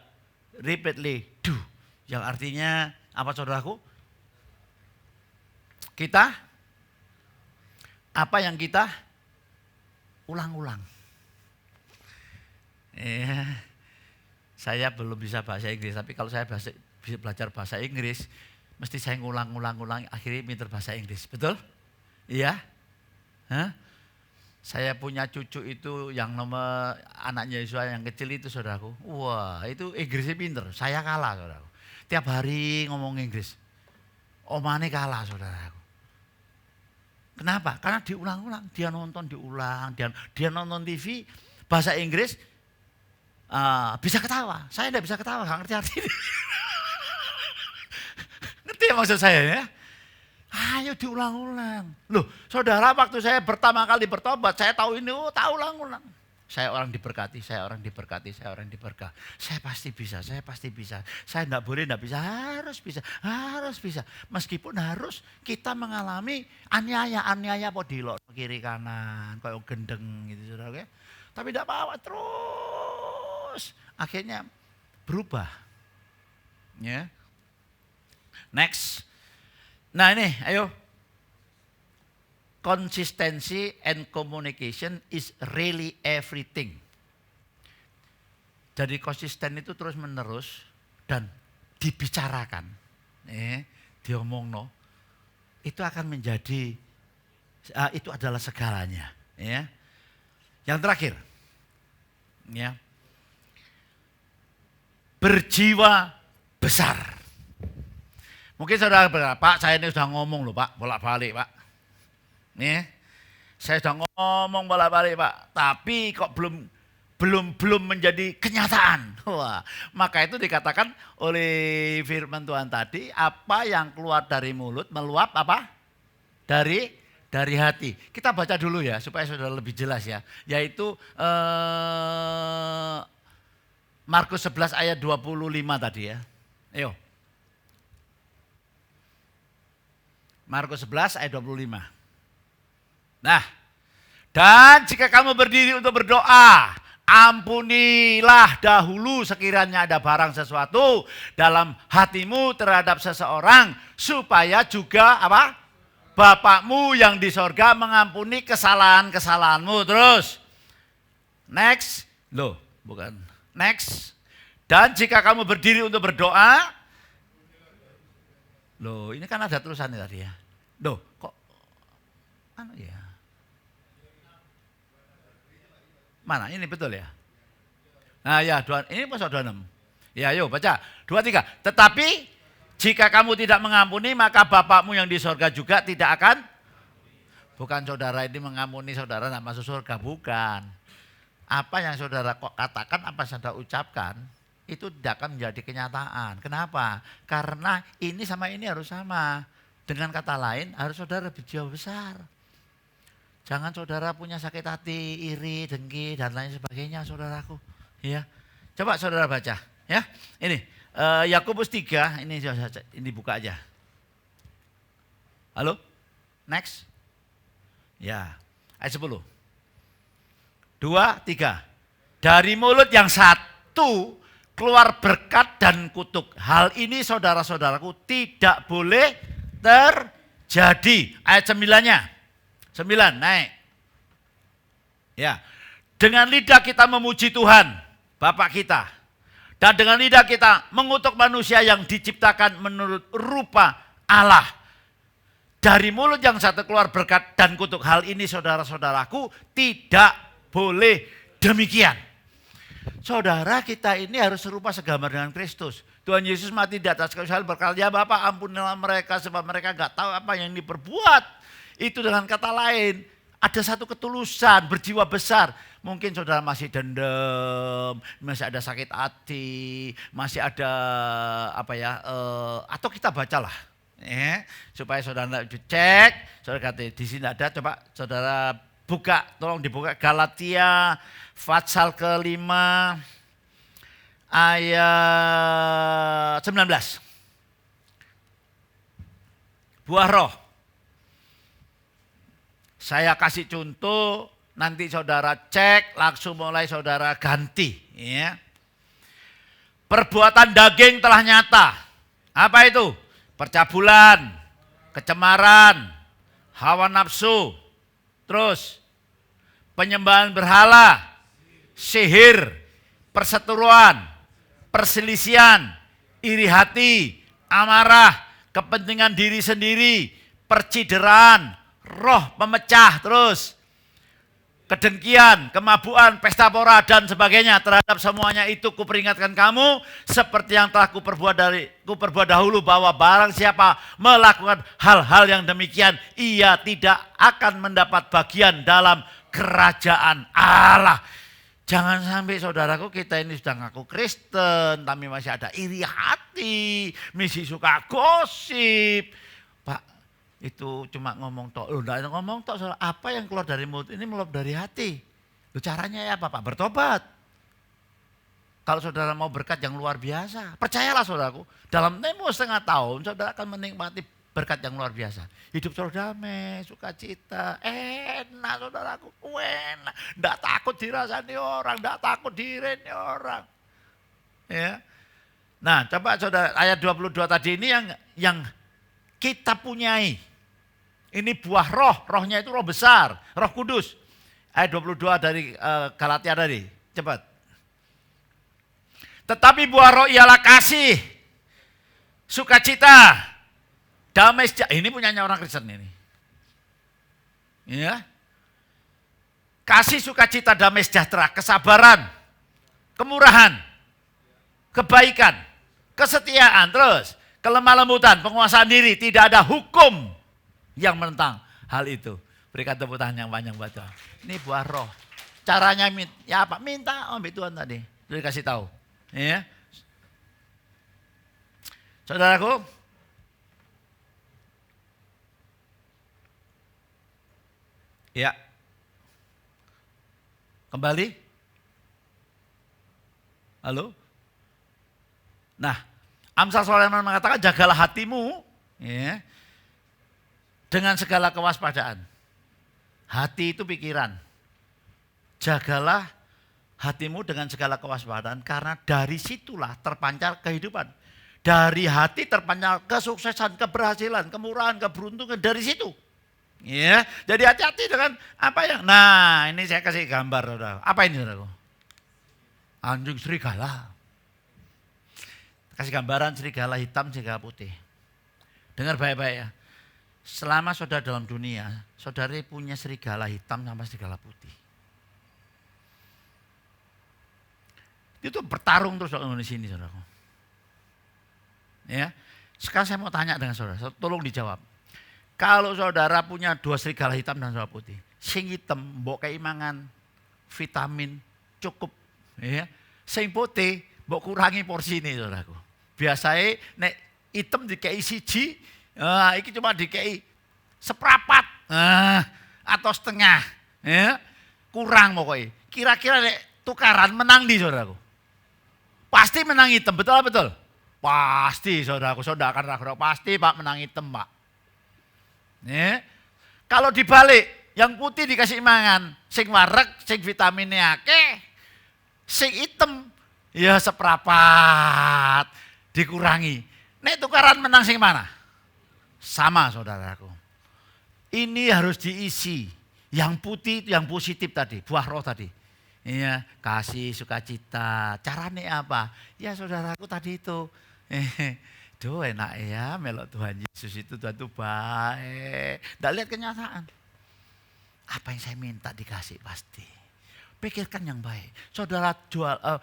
repeatedly do. Yang artinya apa saudaraku? Kita apa yang kita ulang-ulang. Ya. Saya belum bisa bahasa Inggris, tapi kalau saya bisa belajar bahasa Inggris, mesti saya ngulang-ulang, akhirnya pintar bahasa Inggris. Betul? Iya? Hah? Saya punya cucu itu yang nomor anaknya Yesus yang kecil itu saudaraku. Wah, itu Inggrisnya pinter. Saya kalah saudaraku. Tiap hari ngomong Inggris. Omane kalah saudaraku. Kenapa? Karena diulang-ulang. Dia nonton diulang. Dia nonton TV bahasa Inggris. Bisa ketawa. Saya tidak bisa ketawa, nggak ngerti arti. Ngerti ya maksud saya ya? Ayo diulang-ulang. Loh, saudara waktu saya pertama kali bertobat, saya tahu ini, tahu ulang-ulang. Saya orang diberkati, saya orang diberkati. Saya pasti bisa. Saya tidak boleh, tidak bisa, harus bisa. Meskipun harus kita mengalami aniaya podilok kiri kanan, kayak gendeng gitu saudara. Tapi tidak apa-apa terus. Akhirnya berubah. Ya. Next. Nah ini, ayo. Consistency and communication is really everything. Jadi konsisten itu terus menerus dan dibicarakan. Diomongno. Itu akan menjadi, itu adalah segalanya. Ya. Yang terakhir. Ya. Berjiwa besar. Mungkin saudara berkata, Pak saya ini sudah ngomong loh Pak, bolak-balik Pak. Nih, saya sudah ngomong bolak-balik Pak, tapi kok belum menjadi kenyataan. Wah, maka itu dikatakan oleh firman Tuhan tadi, apa yang keluar dari mulut meluap apa? Dari hati. Kita baca dulu ya, supaya saudara lebih jelas ya. Yaitu Markus 11 ayat 25 tadi ya. Ayo. Markus 11 ayat 25. Nah, dan jika kamu berdiri untuk berdoa, ampunilah dahulu sekiranya ada barang sesuatu dalam hatimu terhadap seseorang, supaya juga apa? Bapakmu yang di sorga mengampuni kesalahan-kesalahanmu. Terus, next, loh bukan, next. Dan jika kamu berdiri untuk berdoa, loh, ini kan ada tulisannya tadi ya. Loh, kok ya? Mana? Ini betul ya? Nah ya, ini pasal 26. Ya, ayo baca. 23. Tetapi jika kamu tidak mengampuni, maka Bapakmu yang di sorga juga tidak akan. Bukan saudara ini mengampuni saudara tidak masuk surga, bukan. Apa yang saudara katakan, apa yang saudara ucapkan, itu tidak akan menjadi kenyataan. Kenapa? Karena ini sama ini harus sama. Dengan kata lain, harus saudara berjiwa besar. Jangan saudara punya sakit hati, iri, dengki, dan lain sebagainya, saudaraku. Ya, coba saudara baca. Ya, ini Yakobus 3, ini buka aja. Halo, next. Ya, ayat 10. 2, 3. Dari mulut yang satu keluar berkat dan kutuk. Hal ini saudara-saudaraku tidak boleh terjadi. Ayat 9-nya. 9, naik. Ya. Dengan lidah kita memuji Tuhan, Bapa kita. Dan dengan lidah kita mengutuk manusia yang diciptakan menurut rupa Allah. Dari mulut yang satu keluar berkat dan kutuk. Hal ini saudara-saudaraku tidak boleh demikian. Saudara kita ini harus serupa segambar dengan Kristus. Tuhan Yesus mati di atas kayu salib berkata, ya Bapa ampunilah mereka sebab mereka gak tahu apa yang diperbuat. Itu dengan kata lain, ada satu ketulusan, berjiwa besar. Mungkin saudara masih dendam, masih ada sakit hati, masih ada atau kita bacalah. Supaya saudara cek, saudara kata di sini ada, coba saudara buka, tolong dibuka Galatia pasal ke-5 ayat 19. Buah roh. Saya kasih contoh, nanti saudara cek, langsung mulai saudara ganti. Ya. Perbuatan daging telah nyata. Apa itu? Percabulan, kecemaran, hawa nafsu, terus penyembahan berhala, sihir, perseteruan, perselisihan, iri hati, amarah, kepentingan diri sendiri, percideraan, roh pemecah, terus kedengkian, kemabuan, pesta pora dan sebagainya. Terhadap semuanya itu kuperingatkan kamu seperti yang telah kuperbuat dahulu, bahwa barang siapa melakukan hal-hal yang demikian, ia tidak akan mendapat bagian dalam kerajaan Allah. Jangan sampai saudaraku kita ini sudah ngaku Kristen tapi masih ada iri hati, masih suka gosip. Pak, itu cuma ngomong tok. Loh, enggak ngomong tok, saudara. Apa yang keluar dari mulut ini meluap dari hati. Loh, caranya ya apa, Pak? Bertobat. Kalau saudara mau berkat yang luar biasa, percayalah saudaraku, dalam tempo setengah tahun saudara akan menikmati berkat yang luar biasa. Hidup saudara damai, sukacita, enak saudaraku, enak. Enggak takut dirasani orang, enggak takut direni orang. Ya. Nah, coba saudara ayat 22 tadi ini yang kita punyai. Ini buah roh, rohnya itu roh besar, roh kudus. Ayat 22 dari Galatia tadi, cepat. Tetapi buah roh ialah kasih, sukacita, damai sejahtera. Ini punyanya orang Kristen ini. Ya. Kasih, sukacita, damai sejahtera, kesabaran, kemurahan, kebaikan, kesetiaan, terus kelemah lembutan, penguasaan diri. Tidak ada hukum yang menentang hal itu. Berikan tepuk tangan yang panjang buat Tuhan. Ini buah roh. Caranya ya apa? Minta ambil Tuhan tadi. Sudah kasih tahu. Ya. Saudaraku, ya. Kembali. Halo. Nah, Amsal Sulaiman mengatakan jagalah hatimu, ya, dengan segala kewaspadaan. Hati itu pikiran. Jagalah hatimu dengan segala kewaspadaan, karena dari situlah terpancar kehidupan. Dari hati terpancar kesuksesan, keberhasilan, kemurahan, keberuntungan, dari situ. Ya, jadi hati-hati dengan apa yang. Nah, ini saya kasih gambar, saudara. Apa ini, saudara? Anjing serigala. Kasih gambaran serigala hitam, serigala putih. Dengar baik-baik ya. Selama saudara dalam dunia, saudara punya serigala hitam sama serigala putih. Itu bertarung terus di sini, saudara. Ya. Sekarang saya mau tanya dengan saudara, tolong dijawab. Kalau saudara punya 2 serigala hitam dan 2 putih, sing hitam mbok kei mangan vitamin cukup, ya. Sing putih mbok kurangi porsi ini, saudaraku. Biasanya nek hitam dikei siji, iki cuma dikei seprapat atau setengah, ya. Kurang pokoknya. Kira-kira nek tukaran menang di, saudaraku. Pasti menang hitam, betul betul. Pasti, saudaraku, saudara akan ragu-ragu. Pasti Pak menang hitam, Pak. Ya. Kalau dibalik, yang putih dikasih mangan, sing wareg, sing vitaminnya akeh, sing hitam ya seprapat dikurangi. Nek tukaran menang sing mana? Sama, saudaraku. Ini harus diisi. Yang putih itu yang positif tadi, buah roh tadi. Iya, kasih, sukacita. Caranya apa? Ya saudaraku tadi itu. Duh enak ya melok Tuhan Yesus itu, Tuhan itu baik. Tidak lihat kenyataan. Apa yang saya minta dikasih pasti. Pikirkan yang baik. Saudara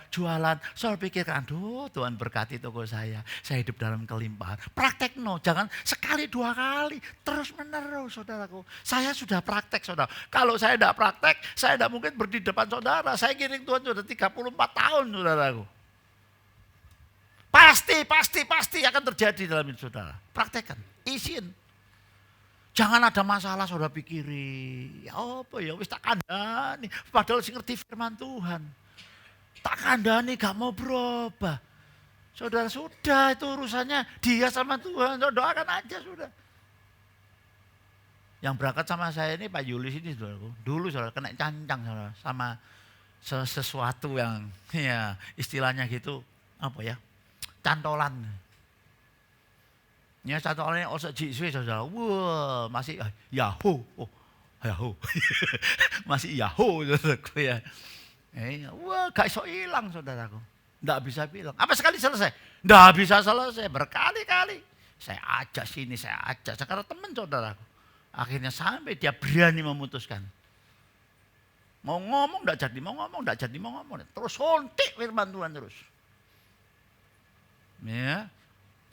jualan, saudara pikirkan, aduh Tuhan berkati toko saya hidup dalam kelimpahan. Praktek no, jangan sekali 2 kali, terus menerus saudaraku. Saya sudah praktek saudara. Kalau saya tidak praktek, saya tidak mungkin berdiri depan saudara. Saya kirim Tuhan sudah 34 tahun saudaraku. Pasti akan terjadi dalam hidup saudara. Praktekkan, isin. Jangan ada masalah saudara pikiri. Ya apa ya, wis tak kandani. Padahal sih ngerti firman Tuhan. Tak kandani gak mau berubah. Saudara sudah itu urusannya dia sama Tuhan. Saudara doakan aja sudah. Yang berangkat sama saya ini Pak Yulis ini saudaraku. Dulu saudara kena cancang saudara. Sama sesuatu yang ya istilahnya gitu. Apa ya, cantolan. Ya satu orang yang osok jiswe saudara, wah masih Yahoo, Yahoo, masih Yahoo saudaraku ya. Wah gak iso hilang saudaraku, nggak bisa bilang. Apa sekali selesai? Nggak bisa selesai, berkali-kali. Saya ajak sini, saya ajak. Sekarang teman saudaraku. Akhirnya sampai dia berani memutuskan. Mau ngomong nggak jadi, mau ngomong nggak jadi, mau ngomong. Terus sontik firman Tuhan terus. Ya.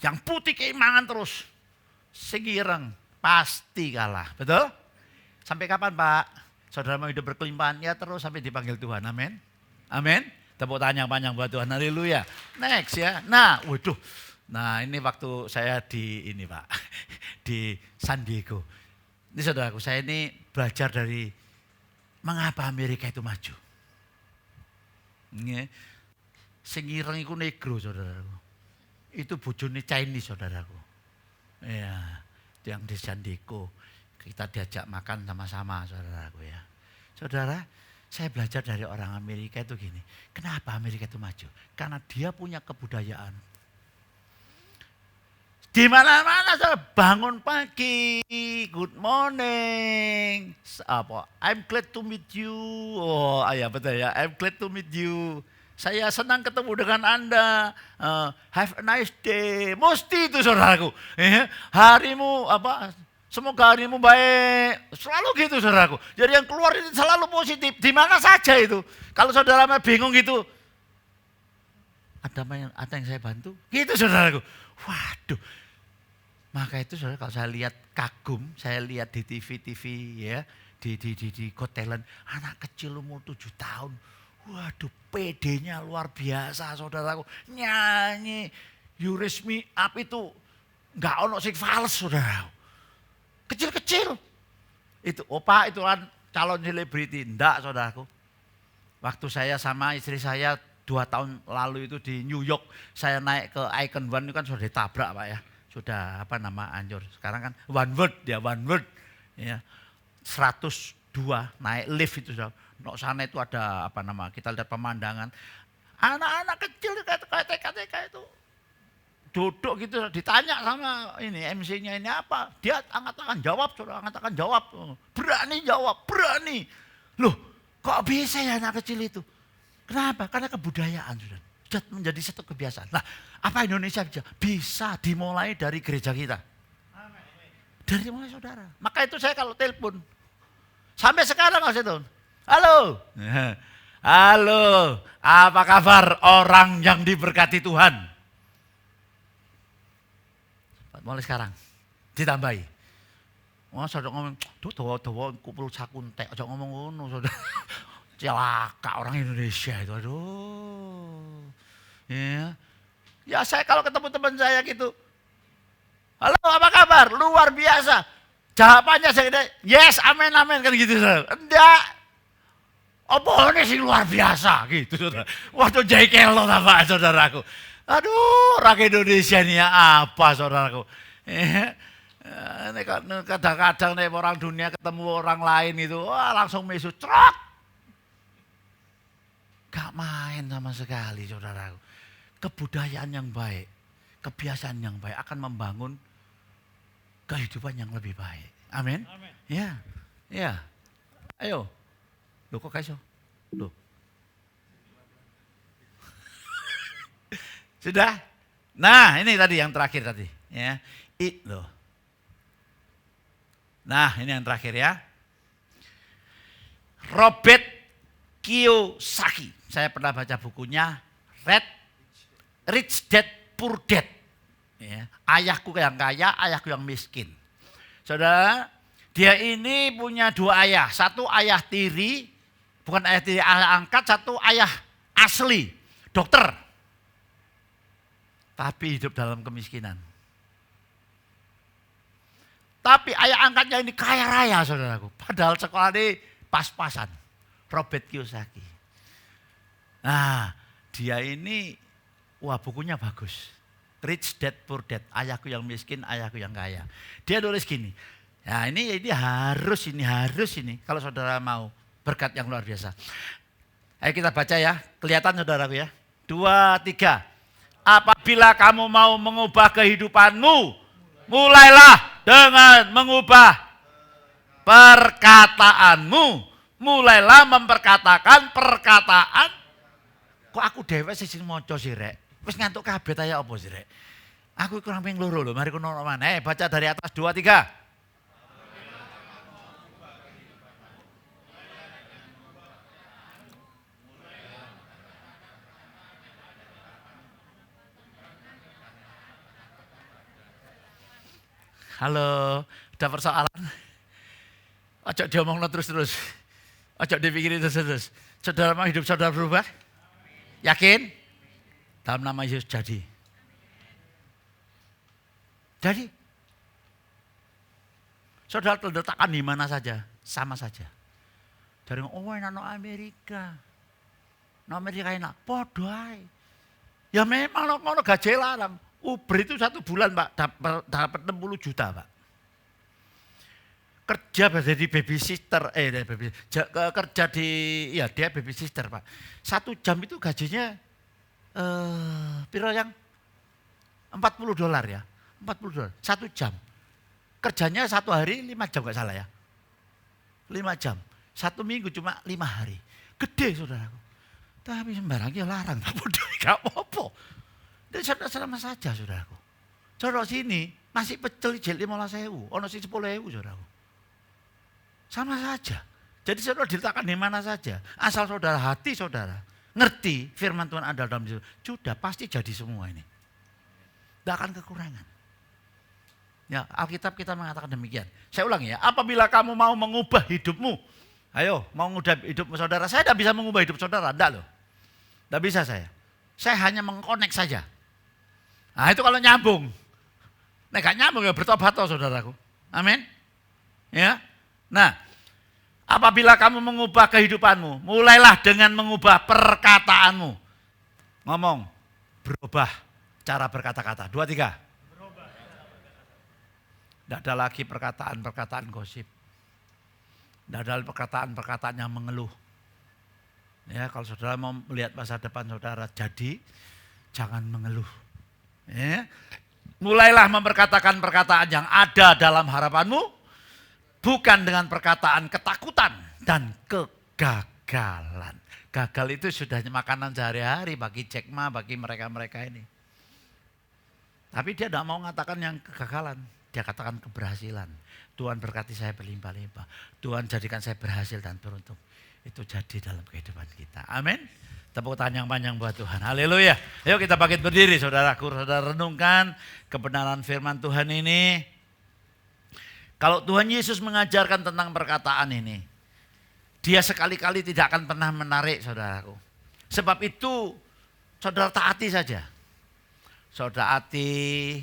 Yang putih keimangan terus. Segireng pasti kalah. Betul? Sampai kapan Pak? Saudara mau hidup berkelimpahan? Ya terus sampai dipanggil Tuhan. Amin. Amin. Tepuk tangan panjang buat Tuhan. Haleluya. Next ya. Nah, waduh. Nah ini waktu saya di ini Pak. Di San Diego. Ini saudaraku, saya ini belajar dari mengapa Amerika itu maju. Ini segireng itu negro saudaraku. Itu bojone Chinese saudaraku. Ya, yang di San Diego. Kita diajak makan sama-sama saudaraku ya. Saudara, saya belajar dari orang Amerika itu gini. Kenapa Amerika itu maju? Karena dia punya kebudayaan. Di mana-mana saya bangun pagi, good morning. Apa? I'm glad to meet you. Oh, ya betul ya. I'm glad to meet you. Saya senang ketemu dengan Anda. Have a nice day. Mesti itu saudaraku. Harimu apa? Semoga harimu baik. Selalu gitu saudaraku. Jadi yang keluar itu selalu positif. Di mana saja itu. Kalau saudara bingung gitu. Ada yang saya bantu? Gitu saudaraku. Waduh. Maka itu saudara kalau saya lihat kagum. Saya lihat di TV ya. Di Got Talent. Anak kecil umur 7 tahun. Waduh, PD-nya luar biasa saudaraku. Nyanyi You Raise Me Up itu enggak ono sing fals saudara. Kecil-kecil. Itu opa itu kan calon selebriti. Enggak saudaraku. Waktu saya sama istri saya 2 tahun lalu itu di New York. Saya naik ke Icon One itu kan sudah ditabrak Pak ya. Sudah hancur. Sekarang kan One World. Ya. 102 naik lift itu saudara. Nok sana itu ada kita lihat pemandangan. Anak-anak kecil kayak TK itu duduk gitu ditanya sama ini MC-nya ini apa. Dia angkat jawab, saudara angkat jawab. Berani jawab, berani. Loh kok bisa ya anak kecil itu? Kenapa? Karena kebudayaan sudah menjadi satu kebiasaan. Nah apa Indonesia bisa dimulai dari gereja kita. Dari mulai saudara. Maka itu saya kalau telepon. Sampai sekarang masih tahun. Halo, halo, apa kabar orang yang diberkati Tuhan? Mulai sekarang, ditambahi. Wah, saudara ngomong, tuh dawa-dawa kupul sakuntek, aja ngomong ngono, saudara. Celaka orang Indonesia itu, aduh. Ya, ya saya kalau ketemu teman saya gitu, halo apa kabar? Luar biasa. Jawabannya saya yes, amin, amin, kan gitu, saudara. Enggak. Apa ini sih luar biasa, gitu, saudara. Waktu jekelo apa, saudaraku. Aduh, orang Indonesia ini apa, saudaraku. Kadang-kadang nih orang dunia ketemu orang lain itu, wah langsung mesu trot. Gak main sama sekali, saudaraku. Kebudayaan yang baik, kebiasaan yang baik akan membangun kehidupan yang lebih baik. Amin. Ya, ya. Ayo. Loh kok kaiso? Loh. Sudah? Nah, ini tadi yang terakhir tadi, ya. Loh. Nah, ini yang terakhir ya. Robert Kiyosaki. Saya pernah baca bukunya Rich Dad Poor Dad. Ya. Ayahku yang kaya, ayahku yang miskin. Saudara, dia ini punya dua ayah. Satu ayah tiri, bukan ayah tiri, ayah angkat. Satu ayah asli, dokter. Tapi hidup dalam kemiskinan. Tapi ayah angkatnya ini kaya raya, saudaraku. Padahal sekolah ini pas-pasan. Robert Kiyosaki. Nah, dia ini, wah bukunya bagus. Rich Dad Poor Dad. Ayahku yang miskin, ayahku yang kaya. Dia tulis gini. Ya ini harus ini. Kalau saudara mau berkat yang luar biasa. Ayo kita baca ya. Kelihatan saudaraku ya. 2, 3. Apabila kamu mau mengubah kehidupanmu, mulailah dengan mengubah perkataanmu. Mulailah memperkatakan perkataan. Kok aku dewek sih maca sih rek. Wis ngantuk kabeh ta ya apa sih rek. Aku kurang ping loro lho, mari kono maneh. Baca dari atas 2, 3. Halo, ada persoalan? Ojo diomongno terus-terus. Ojo dipikirin terus-terus. Saudara mau hidup saudara berubah? Yakin? Dalam nama Yesus jadi. Jadi, saudara letakkan di mana saja, sama saja. Dari enak no Amerika. No Amerika enak, podo ae. Ya memang ngono gaji larang. Uber itu 1 bulan Pak, dapat 60 juta Pak. Kerja jadi babysitter, kerja di, ya dia babysitter Pak. 1 jam itu gajinya, piro yang $40 ya, $40, 1 jam. Kerjanya 1 hari 5 jam gak salah ya. 5 jam, 1 minggu cuma 5 hari. Gede saudaraku. Tapi sembarangnya larang, gak apa-apa. Dan sama saja saudaraku. Saudara sini nasi pecel jel 15.000, ono sing 10.000 saudaraku. Sama saja. Jadi saudara diletakkan di mana saja. Asal saudara hati saudara ngerti firman Tuhan ada dalam diri. Sudah pasti jadi semua ini. Tidak akan kekurangan. Ya, Alkitab kita mengatakan demikian. Saya ulangi ya, apabila kamu mau mengubah hidupmu. Ayo, mau mengubah hidupmu saudara. Saya tidak bisa mengubah hidup saudara, tidak loh. Tidak bisa saya. Saya hanya mengkonek saja. Nah itu kalau nyambung. Nah gak nyambung ya bertobat toh saudaraku. Amin. Ya. Nah, apabila kamu mengubah kehidupanmu, mulailah dengan mengubah perkataanmu. Ngomong, berubah cara berkata-kata. 2, 3. Tidak ada lagi perkataan-perkataan gosip. Tidak ada perkataan-perkataan yang mengeluh. Ya, kalau saudara mau melihat masa depan saudara jadi, jangan mengeluh. Ya. Mulailah memperkatakan perkataan yang ada dalam harapanmu, bukan dengan perkataan ketakutan dan kegagalan. Gagal itu sudah makanan sehari-hari bagi Jack Ma, bagi mereka-mereka ini. Tapi dia tidak mau mengatakan yang kegagalan, dia katakan keberhasilan. Tuhan berkati saya berlimpah-limpah. Tuhan jadikan saya berhasil dan beruntung. Itu jadi dalam kehidupan kita. Amin. Tepuk tangan yang panjang buat Tuhan. Haleluya. Ayo kita bangkit berdiri saudaraku. Saudara renungkan kebenaran firman Tuhan ini. Kalau Tuhan Yesus mengajarkan tentang perkataan ini, dia sekali-kali tidak akan pernah menarik, saudaraku. Sebab itu saudara taati saja. Saudara taati,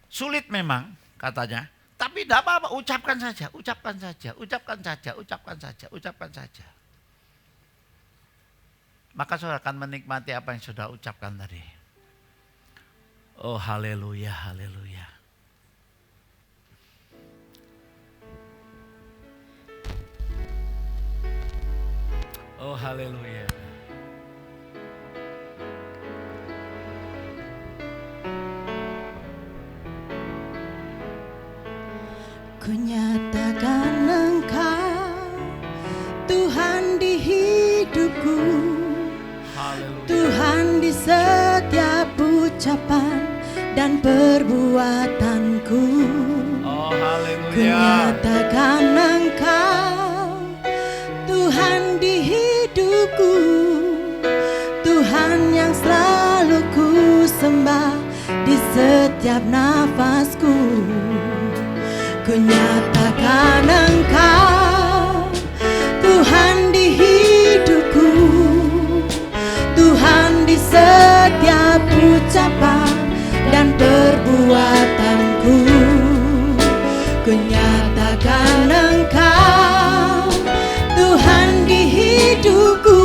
sulit memang katanya, tapi tidak apa-apa, ucapkan saja, ucapkan saja, ucapkan saja, ucapkan saja, ucapkan saja. Maka saudara akan menikmati apa yang saudara ucapkan tadi. Oh haleluya, haleluya. Oh haleluya. Ku nyatakan Engkau Tuhan di hidupku, Tuhan di setiap ucapan dan perbuatanku. Oh haleluya. Ku nyatakan Engkau Tuhan di hidupku, Tuhan yang selalu ku sembah di setiap nafasku. Ku nyatakan Engkau Tuhan di hidupku, Tuhan di setiap ucapan dan perbuatanku. Ku nyatakan Engkau Tuhan di hidupku,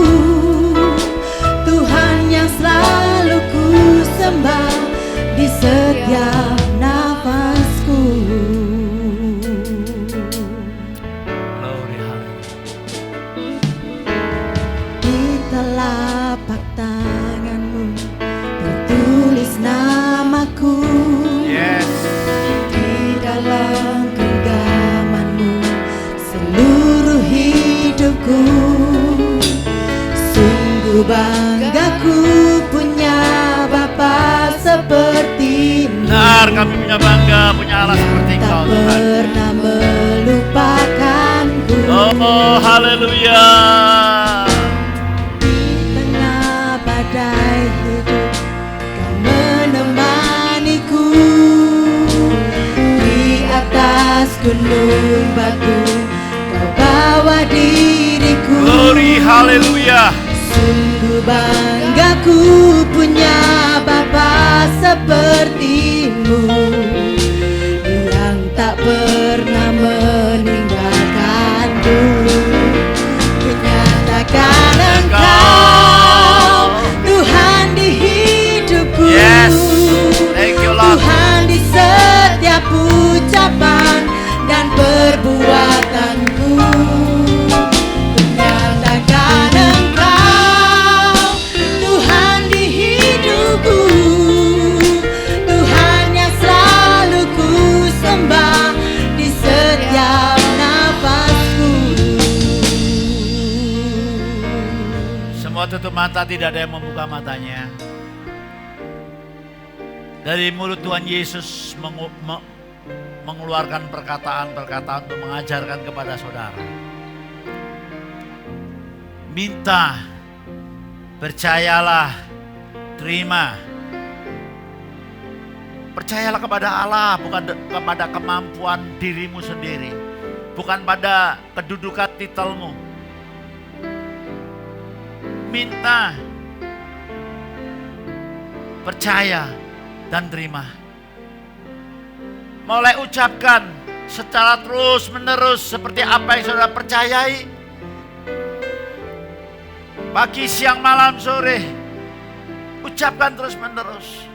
Tuhan yang selalu ku sembah di setiap nafasku. Di telapak tanganmu tertulis namaku. Yes. Di dalam genggamanmu seluruh hidupku. Sungguh banggaku punya Bapa seperti-Mu. Benar, kami punya bangga, punya Allah seperti tak Engkau Tuhan. pernah melupakanku. Oh haleluya. Di tengah badai hidup Kau menemaniku. Di atas gunung batu Kau bawa diriku. Glory haleluya. Sungguh banggaku punya Bapa seperti-Mu, yang tak pernah meninggalkanku. Ku nyatakan Engkau Tuhan di hidupku. Yes. Thank you Lord. Tuhan di setiap ucapan dan perbuatanku. Ku nyatakan Engkau Tuhan di hidupku, Tuhan yang selalu ku sembah di setiap nafasku. Semua tutup mata, tidak ada yang membuka matanya. Dari mulut Tuhan Yesus mengeluarkan perkataan-perkataan untuk mengajarkan kepada saudara. Minta, percayalah, terima. Percayalah kepada Allah, bukan kepada kemampuan dirimu sendiri, bukan pada kedudukan titelmu. Minta, percaya, dan terima. Mulai ucapkan secara terus menerus seperti apa yang saudara percayai. Pagi, siang, malam, sore, ucapkan terus menerus.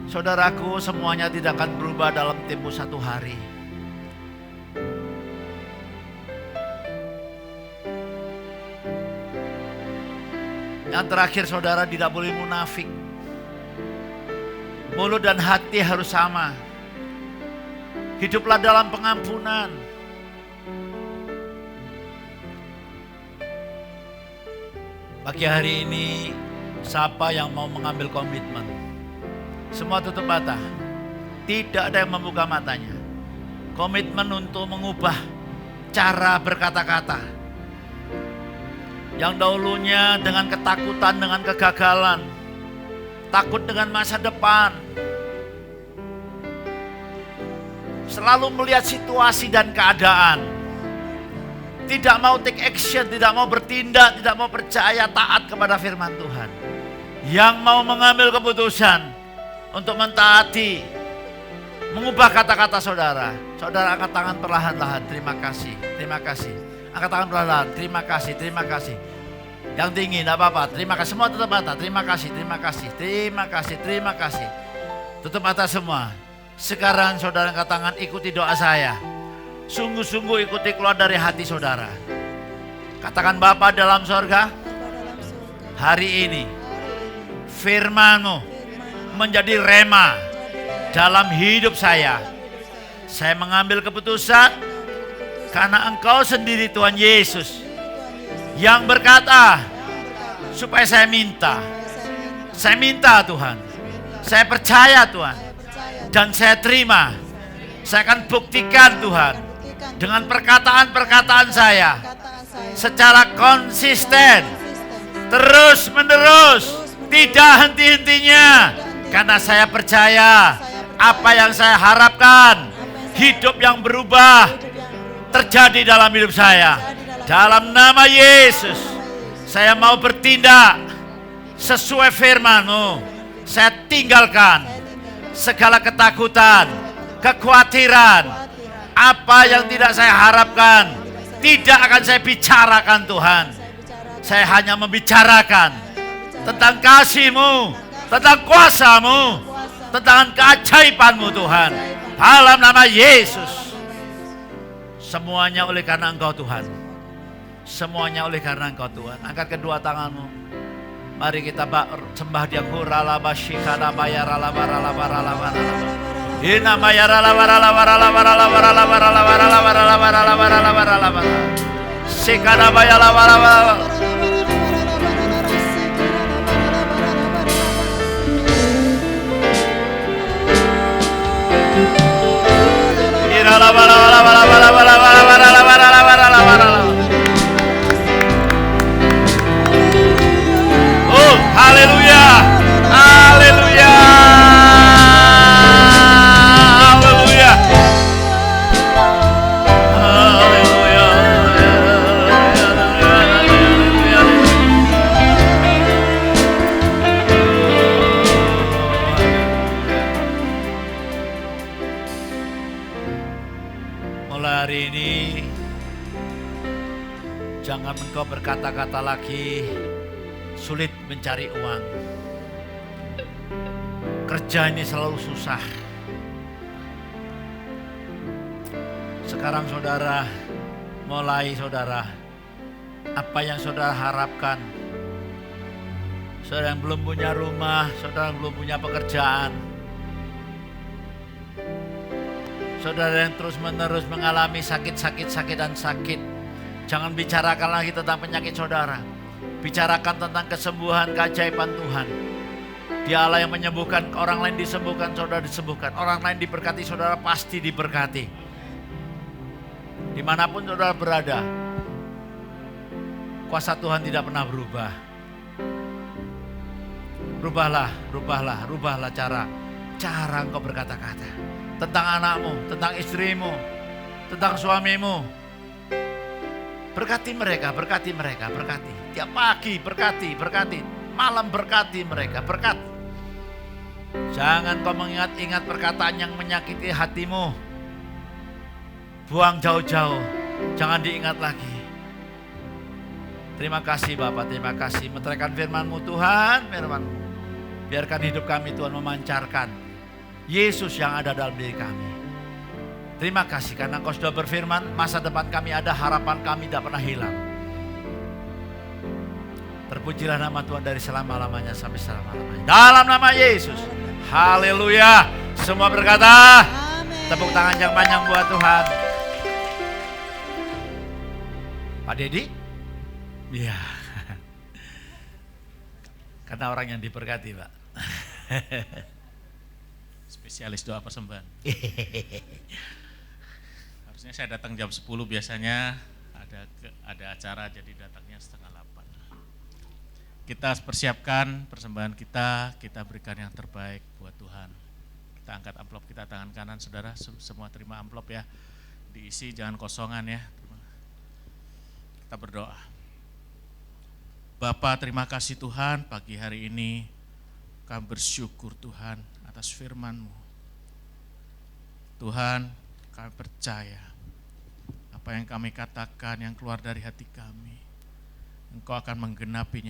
Saudaraku, semuanya tidak akan berubah dalam tempo satu hari. Yang terakhir, saudara tidak boleh munafik. Mulut dan hati harus sama. Hiduplah dalam pengampunan. Pagi hari ini, siapa yang mau mengambil komitmen? Semua tutup mata. Tidak ada yang membuka matanya. Komitmen untuk mengubah cara berkata-kata. Yang dahulunya dengan ketakutan, dengan kegagalan, takut dengan masa depan, selalu melihat situasi dan keadaan, tidak mau take action, tidak mau bertindak, tidak mau percaya taat kepada firman Tuhan, yang mau mengambil keputusan untuk mentaati, mengubah kata-kata saudara. Saudara angkat tangan perlahan-lahan, terima kasih, terima kasih. Angkat tangan perlahan, terima kasih, terima kasih. Yang tinggi, tidak apa-apa, terima kasih. Semua tutup mata, terima kasih, terima kasih, terima kasih, terima kasih. Tutup mata semua. Sekarang saudara angkat tangan, ikuti doa saya. Sungguh-sungguh ikuti keluar dari hati saudara. Katakan, Bapa dalam sorga, hari ini firman-Mu menjadi rema dalam hidup saya. Saya mengambil keputusan karena Engkau sendiri Tuhan Yesus yang berkata supaya saya minta. Saya minta Tuhan. Saya percaya Tuhan. Dan saya terima. Saya akan buktikan Tuhan dengan perkataan-perkataan saya secara konsisten, terus menerus, tidak henti-hentinya. Karena saya percaya apa yang saya harapkan, hidup yang berubah terjadi dalam hidup saya. Dalam nama Yesus, saya mau bertindak sesuai firman-Mu. Saya tinggalkan segala ketakutan, kekhawatiran, apa yang tidak saya harapkan, tidak akan saya bicarakan Tuhan. Saya hanya membicarakan tentang kasih-Mu, tentang kuasa-Mu, tentang keajaiban-Mu Tuhan. Dalam nama Yesus. Semuanya oleh karena Engkau Tuhan. Semuanya oleh karena Engkau Tuhan. Angkat kedua tanganmu. Mari kita sembah Dia. Kuralaba shikana bayarala barala barala barala. Ina bayarala barala barala barala barala barala barala barala barala barala barala barala. Shikana bayala barala. Ina la barala barala barala barala barala barala barala barala. Haleluya, haleluya, haleluya, haleluya, mulai hari ini jangan engkau berkata-kata lagi sulit mencari uang. Kerja ini selalu susah. Sekarang saudara, mulai saudara, apa yang saudara harapkan. Saudara yang belum punya rumah, saudara yang belum punya pekerjaan, saudara yang terus menerus mengalami sakit, jangan bicarakan lagi tentang penyakit saudara. Bicarakan tentang kesembuhan, keajaiban Tuhan. Dia Allah yang menyembuhkan, orang lain disembuhkan, saudara disembuhkan. Orang lain diberkati, saudara pasti diberkati. Dimanapun saudara berada, kuasa Tuhan tidak pernah berubah. Rubahlah cara engkau berkata-kata. Tentang anakmu, tentang istrimu, tentang suamimu. Berkati mereka, berkati. Tiap pagi berkati. Malam berkati mereka, berkati. Jangan kau mengingat-ingat perkataan yang menyakiti hatimu. Buang jauh-jauh, jangan diingat lagi. Terima kasih Bapak, terima kasih. Meteraikan firman-Mu Tuhan, firman-Mu. Biarkan hidup kami Tuhan memancarkan Yesus yang ada dalam diri kami. Terima kasih karena Engkau sudah berfirman, masa depan kami ada, harapan kami tidak pernah hilang. Terpujilah nama Tuhan dari selama-lamanya sampai selama-lamanya. Dalam nama Yesus. Haleluya. Semua berkata, tepuk tangan yang panjang buat Tuhan. Pak Dedi? Iya. Karena orang yang diberkati, Pak. Spesialis doa persembahan. Harusnya saya datang jam 10, biasanya ada acara jadi datangnya setengah 8. Kita persiapkan persembahan kita berikan yang terbaik buat Tuhan. Kita angkat amplop kita tangan kanan, saudara, semua terima amplop ya. Diisi, jangan kosongan ya. Kita berdoa. Bapa, terima kasih Tuhan, pagi hari ini kami bersyukur Tuhan atas firman-Mu. Tuhan, kami percaya apa yang kami katakan yang keluar dari hati kami, Engkau akan menggenapinya